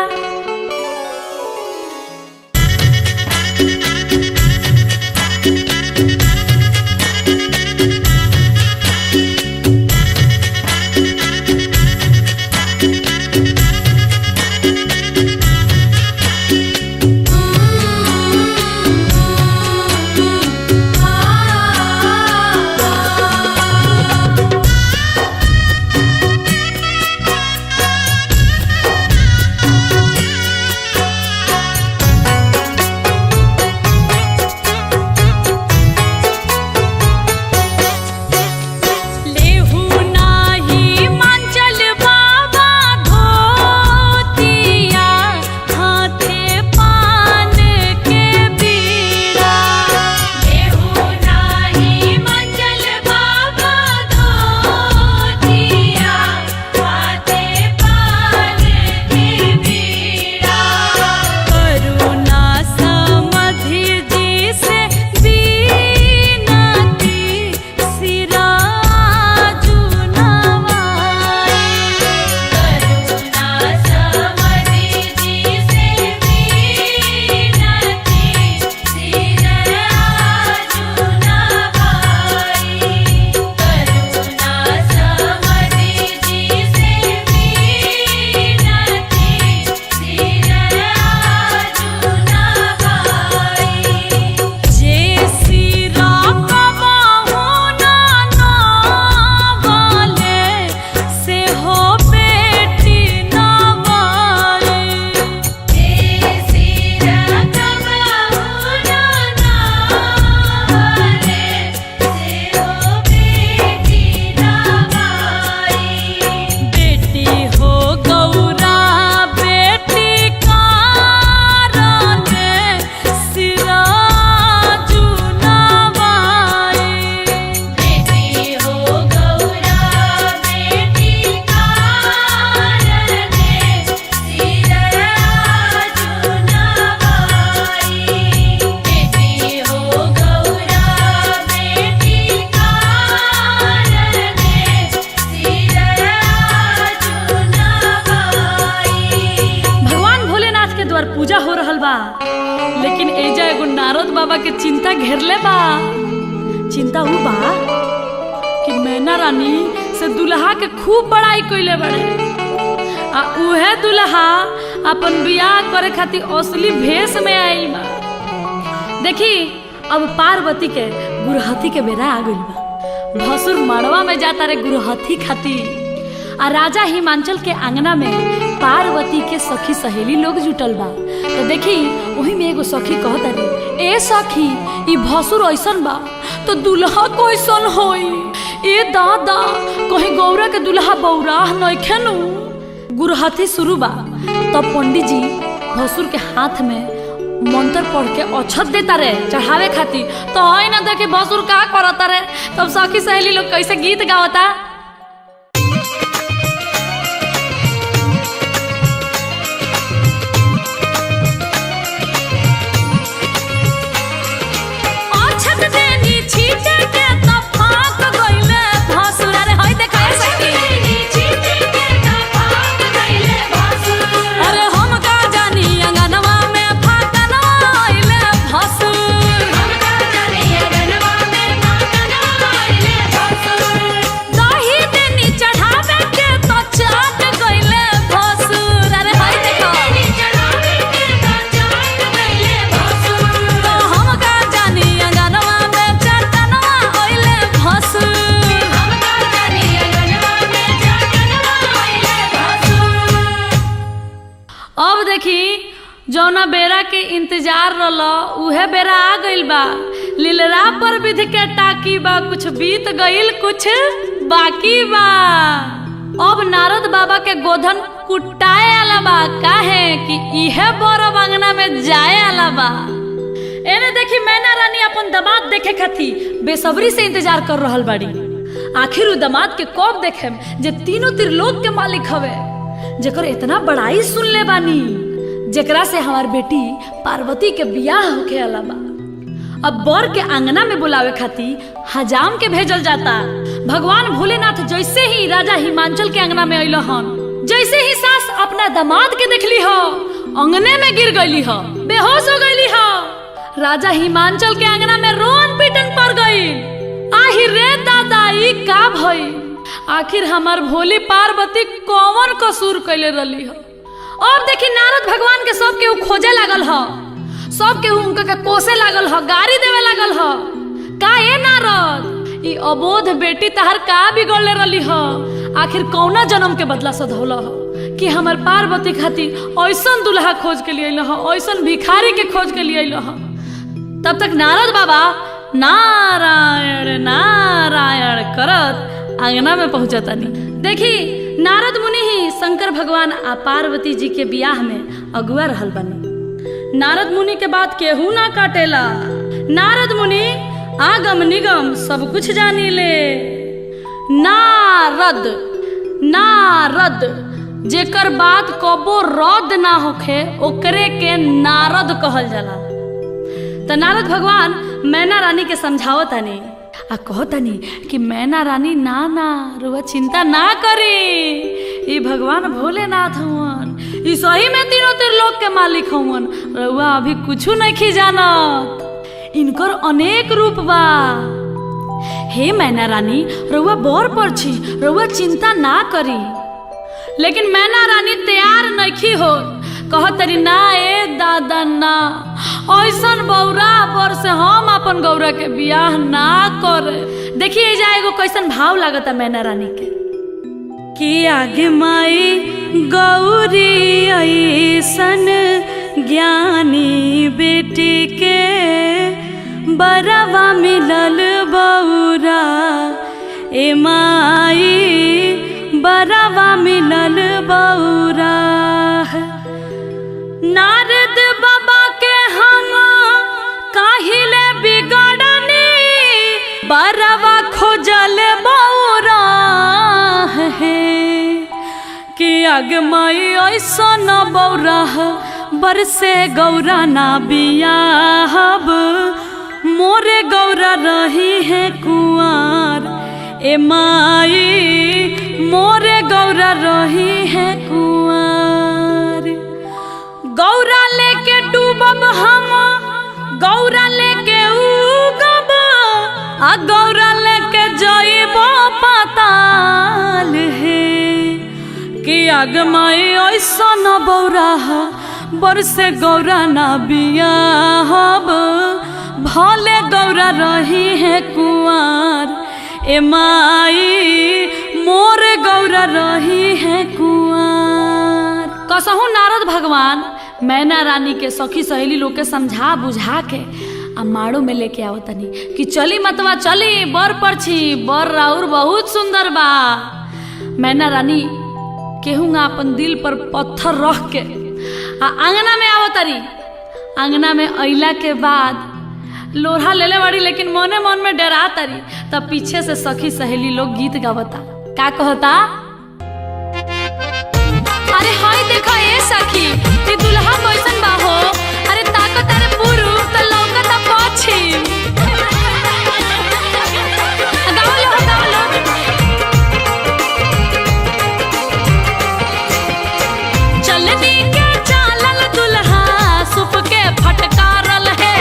घेरले बा। चिंता ऊ बा कि मैना रानी से दुल्हा के खूब बड़ाई कइले बड़े, आ उहे दुल्हा अपन बियाह करे खातिर असली भेष में आइल बा। देखी अब पार्वती के गुरहथी के बेरा आ गइल बा। भसुर मड़वा में जाता रे गुरहथी खातिर, आ राजा हिमांचल के आंगना में पार्वती के सखी सहेली लोग जुटल बा। तो देखी वही में एगो सखी कहता रे, ए सखी ई भसुर ऐसन बा तो दुल्हा कैसन होई? ए दादा कहीं गौरा के दुल्हा बौराह नइखे नु। गुरहथी शुरू बा। तब पंडित जी भसुर के हाथ में मंत्र पढ़ के अक्षत देता रे चढ़ावे खातिर। तो है ना देखी भसुर का करता रे। तब सखी सहेली लोग कैसे गीत गावता। जौना बेरा के इंतजार रलो उहे बेरा आ गइल बा। लीलरा पर विध के टाकी बा, कुछ बीत गइल कुछ बाकी बा। अब नारद बाबा के गोधन कुटाए आला बा, काहे कि इहे बरब अंगना में जाए आला बा। एने देखी मैना रानी अपन दामाद देखे खातिर बेसब्री से इंतजार कर रहल बाड़ी। आखिर उ दामाद के कब देखेम जे तीनों त्रिलोक के मालिक हवे, जेकर इतना बड़ाई सुन ले बानी, जेकरा से हमार बेटी पार्वती के बियाह होके आला बा। अब बर के आंगना में बुलावे खातिर हजाम के भेजल जाता। भगवान भोलेनाथ जैसे ही राजा हिमांचल के आंगना में अइलो हन, जैसे ही सास अपना दामाद के देखली हो अंगने में गिर गईली हो, बेहोश हो गईली हो। राजा हिमांचल के आंगना में रोन पीटन पड़ गई। आहिर रे दादा ई का भई? आखिर हमार भोली पार्वती कौन कसूर कैले रही हो? और देखी नारद भगवान के सब केहू खोजे लागल ह, सब केहू उनका के कोसे लागल ह, गाड़ी देवे लागल ह। का ए नारद ई अबोध बेटी तहर का बिगड़ले रही ह? आखिर कौना जन्म के बदला सधौला ह कि हमार पार्वती खातिर ऐसन दुल्हा खोज के लिए ह, ऐसन भिखारी के खोज के लिए ह। तब तक नारद बाबा नारायण नारायण करत आंगना में पहुंचतानी। देखी नारद मुनि ही शंकर भगवान आ पार्वती जी के बियाह में अगुआ रहल बनी। नारद मुनि के बात केहू ना काटेला। नारद मुनि आगम निगम सब कुछ जानी ले। नारद नारद जेकर बात कबो रद्द ना होखे ओकरे के नारद कहल जाला। तो नारद भगवान मैना रानी के समझावतानी आ कहतानी कि मैना रानी ना ना रुआ चिंता ना करी, ई भगवान भोलेनाथ हुवन, ई सही में तीनों त्रिलोक के मालिक हुवन। रुआ अभी कुछ नहीं जानत, इनकर अनेक रूप बा। हे मैना रानी रुआ बर पर छी, रुआ चिंता ना करी। लेकिन मैना रानी तैयार नहीं हो, कहतरी ना ए दादा ना, ऐसन बौरा बर से हम अपन गौरा के बियाह ना करे। देखिए जा एगो कैसन भाव लागता मैना रानी के कि आगे माई गौरी ऐसन ज्ञानी बेटी के बरवा मिलल बौरा। ए माई बरवा मिलल बौरा। नारद बाबा के हम काहिले बिगड़नी, बरवा खोजल बौरा है कि अगमई ऐसन बौरा बरसे गौरा ना बियाहब, मोरे गौरा रही है कुंवर। ए माई मोरे गौरा रही है कुंवर। गौरा लेके डूबब हम, गौरा लेके गौरा लेके जाइबो पाताल है कि आग माई ऐसा न बौरा बरसे गौरा ना बियाहब भले गौरा रही है कुंवार ए माई मोर गौरा रही है कुंवार। कसहु नारद भगवान मैना रानी के सखी सहेली लोग के समझा बुझा के आ माड़ो में लेके आओ तनी कि चली मतवा चली बर परछी बर राउर बहुत सुंदर बा। मैना रानी केहूँगा अपन दिल पर पत्थर रख के आ आंगना में आओ तरी। आंगना में अइला के बाद लोढ़ा लेले बाड़ी लेकिन मने मन में डरा तरी। तब पीछे से सखी सहेली लोग गीत गावता का कहता अरे हाय देखो ए सखी ये दुल्हा कैसन बा हो। अरे ताको तारे पुरु त लौकता पछी गाओ लो चलनी के चालल दुल्हा सुप के फटकारल है।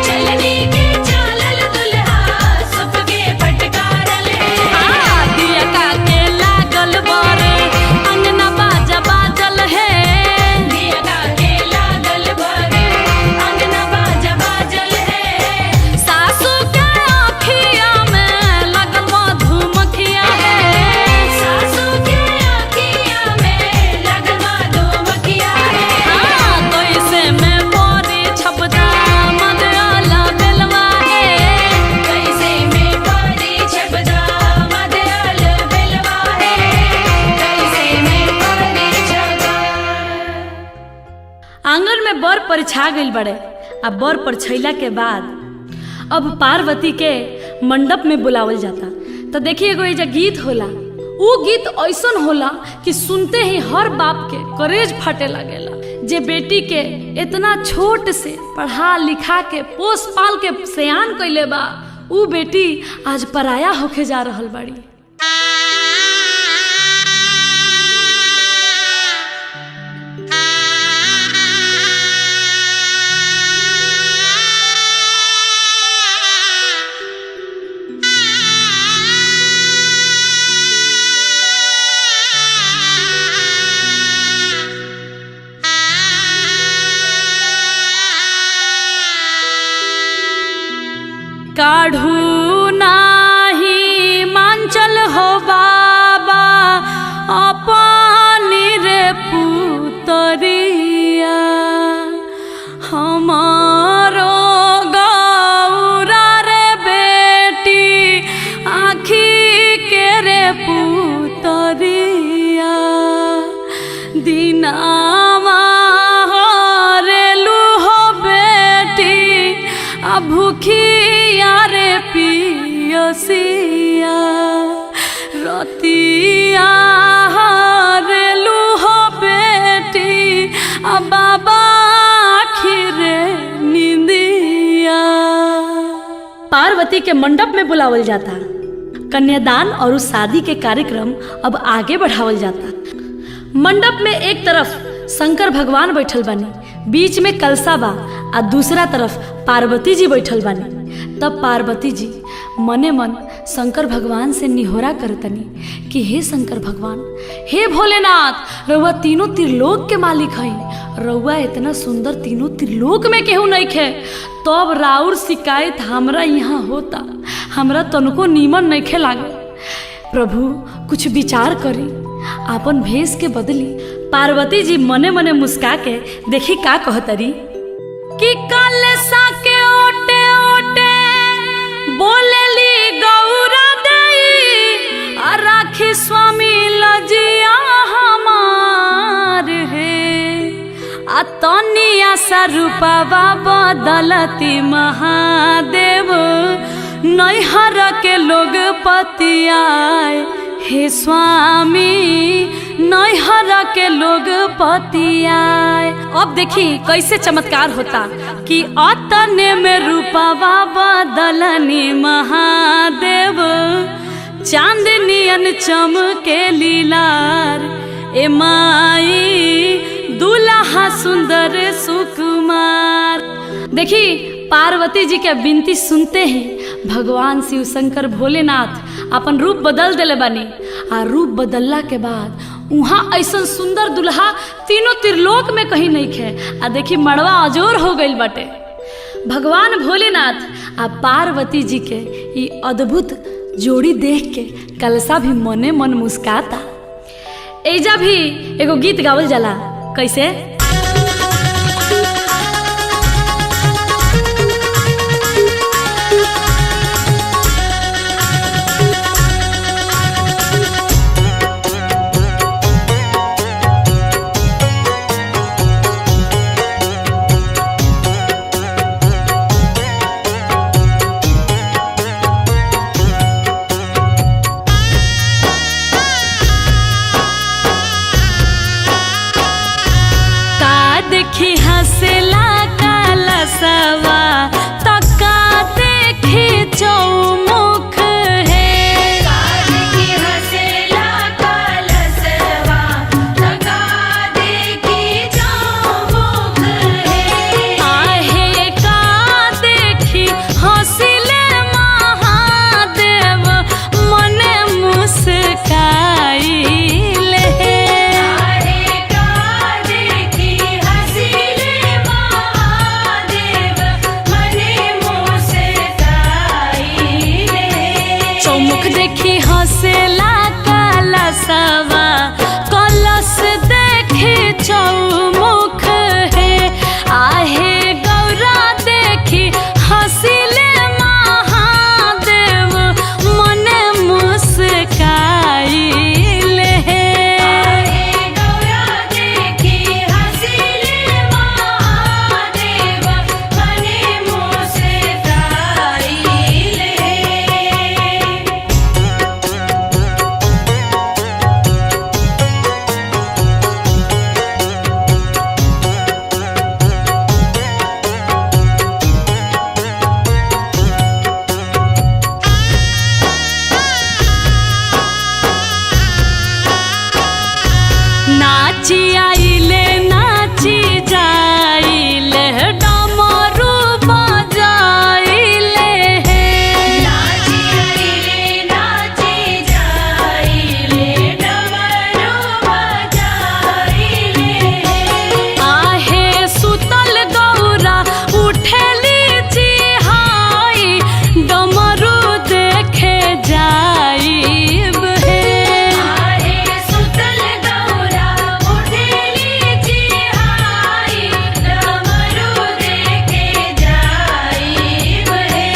चलनी के चालल दुल्हा सुप के फटकारल है। दिया का के लागल बर अंगना बाजा बाजल है। दिया का के लागल बर अंगना बाजा बाजल है। सासू के आँखिया में लगल मधुमक्खिया है। सासू के आँखिया में लगल मधुमक्खिया है। कैसे में मोरी छपदा मदला बेलवा है। कैसे में परी छबदा मदल बेलवा है। कैसे में परी छबदा। आंगन में बर परिछा गइल बड़े। अब बर परिछैला के बाद अब पार्वती के मंडप में बुलावल जाता। तो देखिए एगो एजा गीत होला उ गीत ऐसन होला कि सुनते ही हर बाप के करेज फटे लगेला जे बेटी के इतना छोट से पढ़ा लिखा के पोस पाल के सयान कइले बा उ बेटी आज पराया होके जा रहल बाड़ी। काढ़ू नाही मांचल हो बाबा अपनी रे पुतरिया हमारो गौरा रे बेटी आँखी के रे पुतरिया दिनावा हरेलू हो बेटी आ भूखिया रे पियसिया रतिया हरेलू हो बेटी आ बाबा आखिरे निंदिया। पार्वती के मंडप में बुलावल जाता। कन्यादान और उस शादी के कार्यक्रम अब आगे बढ़ावल जाता। मंडप में एक तरफ शंकर भगवान बैठल बानी बीच में कलसा बा आ दूसरा तरफ पार्वती जी बैठल बानी। तब पार्वती जी मने मन शंकर भगवान से निहोरा करतनी कि हे शंकर भगवान हे भोलेनाथ रउआ तीनों त्रिलोक के मालिक हई। रउआ इतना सुंदर तीनों त्रिलोक में केहू नहीं खे तब राउर शिकायत हमरा यहाँ होता हमरा तनको नीमन नहीं खे लागे। प्रभु कुछ विचार करी आपन भेष के बदली। पार्वती जी मने मने मुस्का के देखी का कहतरी कि कलसा के ओटे ओटे बोलेली गौरा दई आ राखी स्वामी लजिया हमार है आ तनिया सा रूपवा बदलती महादेव नैहर के लोग पतियाए हे स्वामी नैहर के लोग पतियाए। अब देखी कैसे चमत्कार होता कि अतने में रूपवा बदलनी महादेव चांदनियन चमके लीलार ए माई दुल्हा सुंदर सुकुमार। देखी पार्वती जी के विनती सुनते ही भगवान शिव शंकर भोलेनाथ अपन रूप बदल दिले बानी। आ रूप बदलला के बाद वहाँ ऐसा सुंदर दुल्हा तीनों त्रिलोक में कहीं नहीं खे। आ देखी मड़वा अजोर हो गई बाटे। भगवान भोलेनाथ आ पार्वती जी के ये अद्भुत जोड़ी देख के कलसा भी मने मन मुस्काता। एजा भी एगो गीत गावल जाला, कैसे? देखी हंसला कलसवा तका देखी चौमुख है। देखी हंसला कलसवा तका देखी चौमुख है। आहे का देखी हंसिले महादेव मने मुस्काई देखी हंसला कलसवा कलश देखी चौमुख है। आहे गौरा देखी हंसिले महादेव मने मुस्काई ले। गौरा देखी हंसिले महादेव मने मुस्काई ले। नाची आइले नाची जाइले डमरू बजाइले नाची आइले नाची जाइले डमरू बजाइले। आहे सुतल गौरा उठेली चिहाई डमरू देखे जाइब हे। आहे सुतल गौरा उठेली चिहाई डमरू देखे जाइब हे।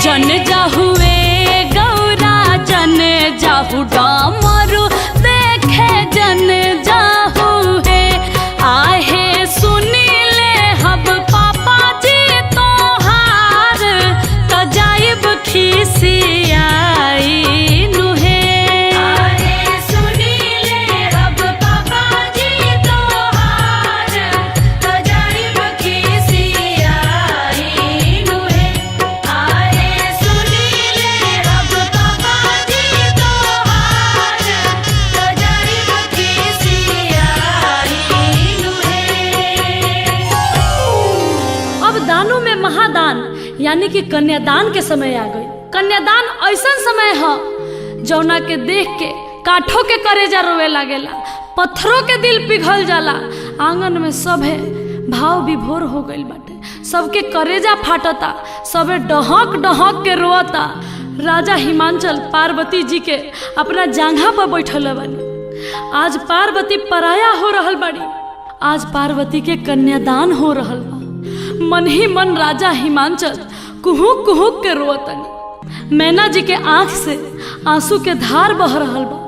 जन जाहुए गौरा जन जाहु डमरू देखे जन जाहु है। आहे सुनीले हब पापा जी तोहार त जाइब खिसियाई नुहे। आहे सुनीले अब पापा जी तोहार त जाइब खिसियाई नुहे। आहे सुनीले अब पापा जी तोहार त जाइब खिसियाई नुहे। अब दानों में महादान यानी कि कन्यादान के समय आ गई। कन्यादान ऐसा समय है जौना के देख के काठों के करेजा रोवे लागेला, पत्थरों के दिल पिघल जाला। आंगन में सभे भाव विभोर हो गइल बाटे, सबके करेजा फाटता, सबे डहक डहक के रोता। राजा हिमांचल पार्वती जी के अपना जांघा पर बैठल बानी। आज पार्वती पराया हो रहल बाड़ी। आज पार्वती के कन्यादान हो रहल बा। मन ही मन राजा हिमांचल कुहुक कुहुक के रोतनी। मैना जी के आंख से आंसू के धार बह रहल बा।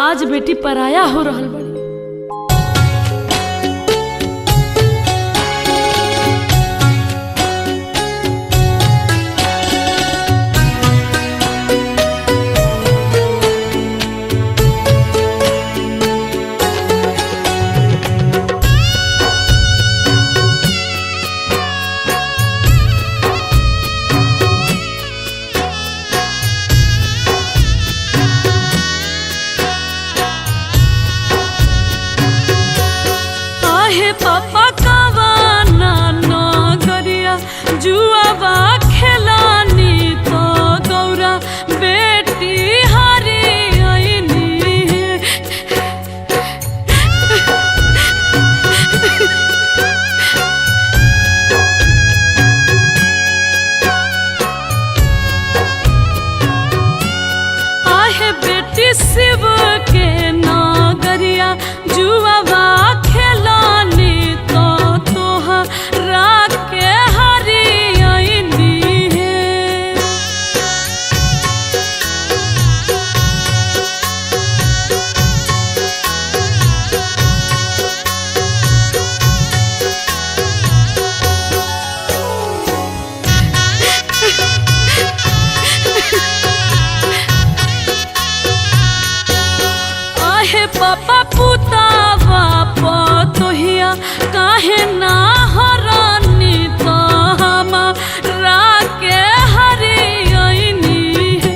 आज बेटी पराया हो रहल बड़ी। पिया जुआवा खेलानी तो तोहरा के हरियनी है। आहे पापा पुतावा पतोहिया काहे ना हरानी तो हमारा के हरियनी है।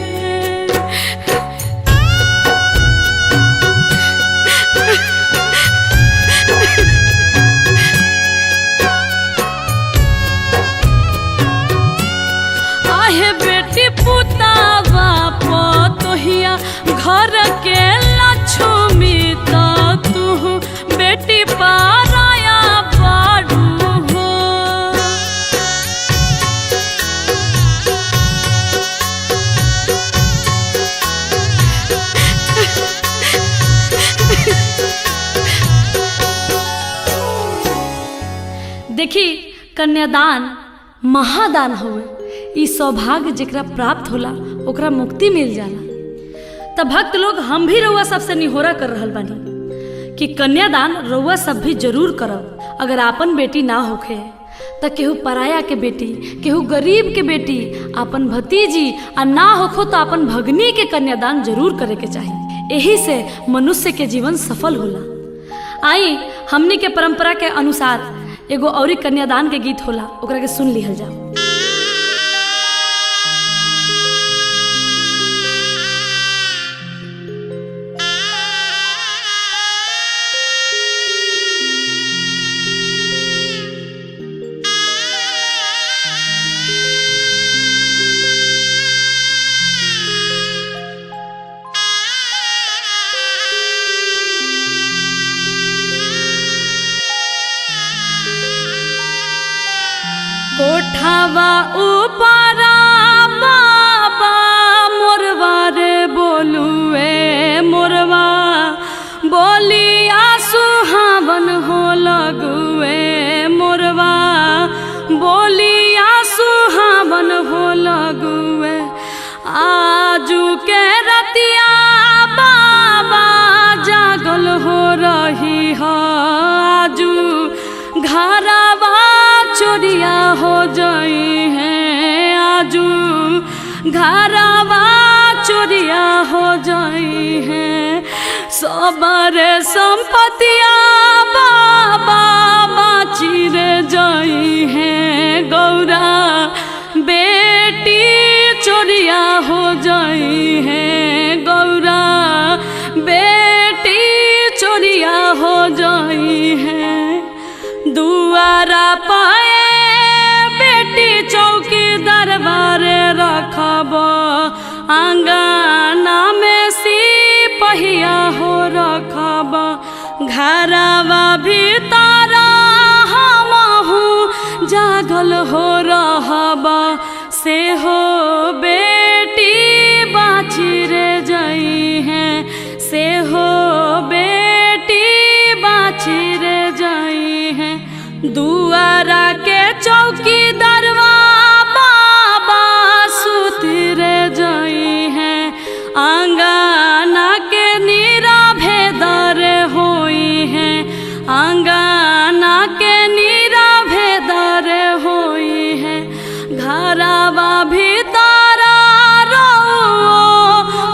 आहे बेटी पुतावा पतोहिया घर के लक्ष्मी तो तू बेटी पाराया बाड़ू हो। देखी कन्यादान महादान होवे। ई सौभाग्य जेकरा प्राप्त होला ओकरा मुक्ति मिल जाला। तब भक्त लोग हम भी रउआ सबसे निहोरा कर रहल बानी कि कन्यादान रउआ सब भी जरूर करब। अगर आपन बेटी ना होखे त केहू पराया के बेटी, केहू गरीब के बेटी, आपन भतीजी आ ना होखो तो आपन भगनी के कन्यादान जरूर करे के चाही। यही से मनुष्य के जीवन सफल होला। आई हमनी के परंपरा के अनुसार एगो औरी कन्यादान के गीत होला, ओकरा के सुन लिहल जाओ। कोठावा ऊपरा बाबा मोरवा रे बोलुए मोरवा बोलिया सुहावन हो लगुए मोरवा बोलिया सुहावन हो लगुए। आजू के रतिया बाबा जागल हो रही हो। आजू घरवा चोरिया हो जाई है। आजू घरवा चोरिया हो जाई है। सबरे संपत्तिया बाबा बाची रे जाई है। गौरा बेटी चोरिया हो जाई है। गौरा बेटी चोरिया हो जाई है। दुआरा पाए बेटी चौकी दरबार रखब। आंगना में सिपहिया हो रखब। घरवा भीतर हमहू जागल हो रहब। से हो बेटी बाची रे जाई है। से हो बेटी बाची रे जाई है। दुआरा के चौकी दरवा बाबा सुती रे जाई है। आंगना के नीरा भेदर होई है। आंगना के नीरा भेदर होई है। घरवा भीतर रो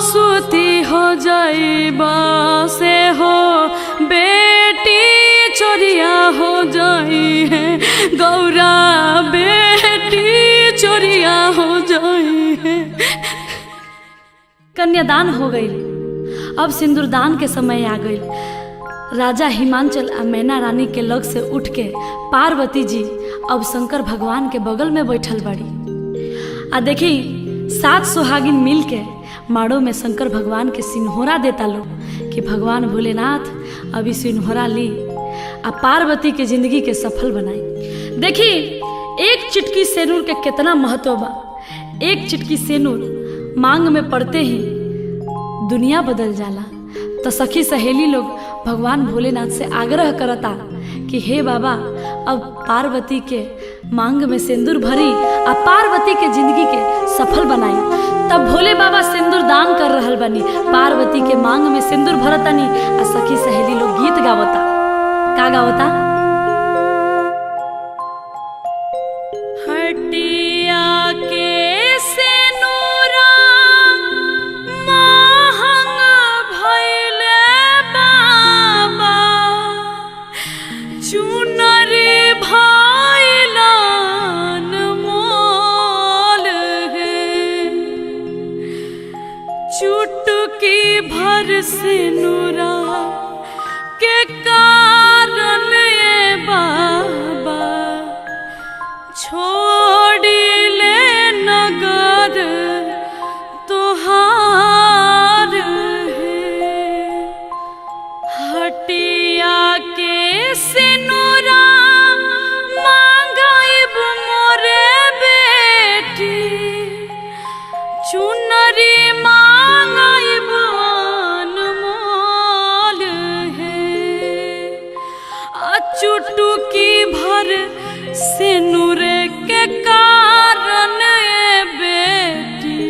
सुती हो जाइब। से हो बेटी चोरिया हो जाई है। गौरा बेटी चोरिया हो जाई है। कन्यादान हो गई। अब सिंदूरदान के समय आ गई। राजा हिमांचल आ मैना रानी के लग से उठ के पार्वती जी अब शंकर भगवान के बगल में बैठल बाड़ी। आ देखी 7 सुहागिन मिल के माड़ो में शंकर भगवान के सिन्होरा देता लो कि भगवान भोलेनाथ अभी सिन्होरा ली आ पार्वती के जिंदगी के सफल बनाई। देखी एक चिटकी सेनूर के कितना महत्व बा। एक चिटकी सेनूर मांग में पड़ते ही दुनिया बदल जाला। तो सखी सहेली लोग भगवान भोलेनाथ से आग्रह करता कि हे बाबा अब पार्वती के मांग में सिंदूर भरी आ पार्वती के जिंदगी के सफल बनाई। तब भोले बाबा सिंदूर दान कर रहल बनी, पार्वती के मांग में सिंदूर भरतनी आ सखी सहेली लोग गीत गावता। का गावता? हटिया के सिनुरा महंग भइले बाबा, चुनरी भइलन मोल है, चुटकी भर सिनुरा के कारण ये बाबा छोड़िले नगर तोहार है। हटिया के सिनुरा मांगाइब मोरे बेटी, चुनरी मांगाइब अनमोल है, चुटकी भर सिनुर के कारण ये बेटी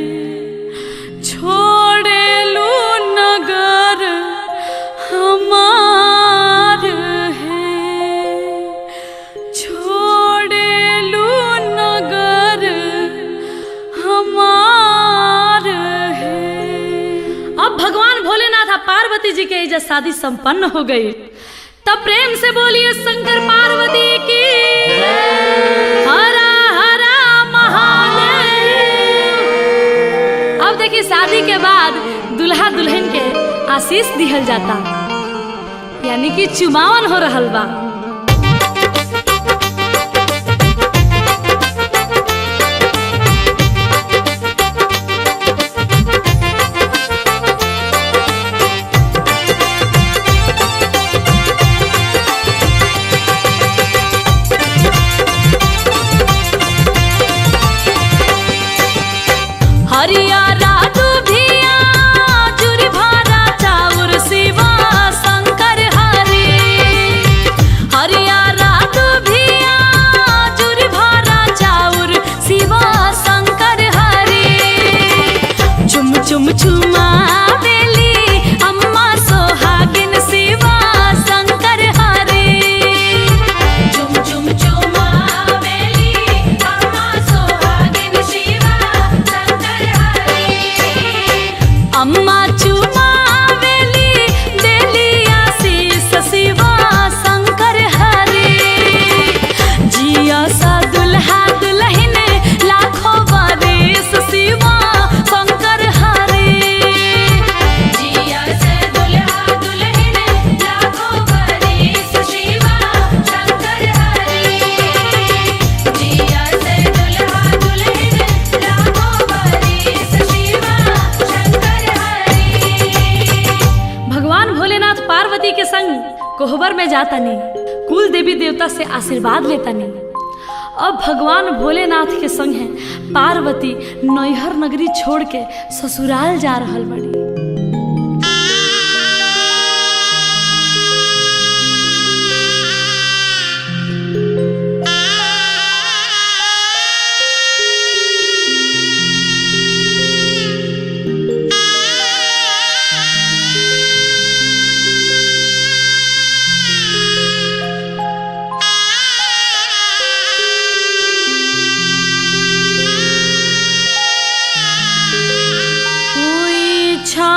छोड़ेलू नगर हमार है, छोड़ेलू नगर हमार है। अब भगवान भोलेनाथ और पार्वती जी के इज्जत शादी संपन्न हो गई। तब प्रेम से बोलिए शंकर पार्वती की हरा हरा महादेव। अब देखिए शादी के बाद दुल्हा दुल्हन के आशीष दिहल जाता, यानी कि चुमावन हो रहल बा। हरियारा दुभिया जुरी भारा चाउर शिवा शंकर हरि, हरियारा दुभिया जुरी भारा चाउर शिवा शंकर हरि, चुम चुम चुमावेली अम्मा सोहागिन शिवा शंकर हरि, चुम चुम चुमावेली अम्मा सोहागिन शिवा शंकर हरि, अम्मा चुमावेली देली आशीष शिवा शंकर हरि, जिया सा दुल्हा दुल्हन लाखों बरिस शिवा शंकर हरि, जिया से दुल्हा दुल्हन लाखों बरिस शिवा शंकर हरि, जिया से दुल्हा दुल्हन लाखों बरिस शिवा शंकर हरि। भगवान भोलेनाथ पार्वती के संग कोहबर में जातनी, कुल देवी देवता से आशीर्वाद लेतनी। अब भगवान भोलेनाथ के संग है पार्वती नैहर नगरी छोड़ के ससुराल जा रहल बड़ी। इच्छा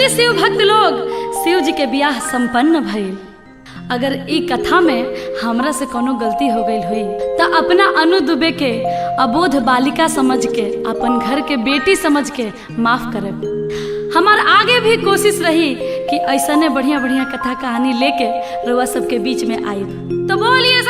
चली शिव भक्त लोग शिव जी के बियाह संपन्न भइल। अगर ई कथा में हमरा से कोनो गलती हो गई हुई तो अपना अनु दुबे के अबोध बालिका समझ के, अपन घर के बेटी समझ के माफ करब। हमार आगे भी कोशिश रही कि ऐसा बढ़िया बढ़िया कथा कहानी लेके रउआ सबके बीच में आई। तो बोलिए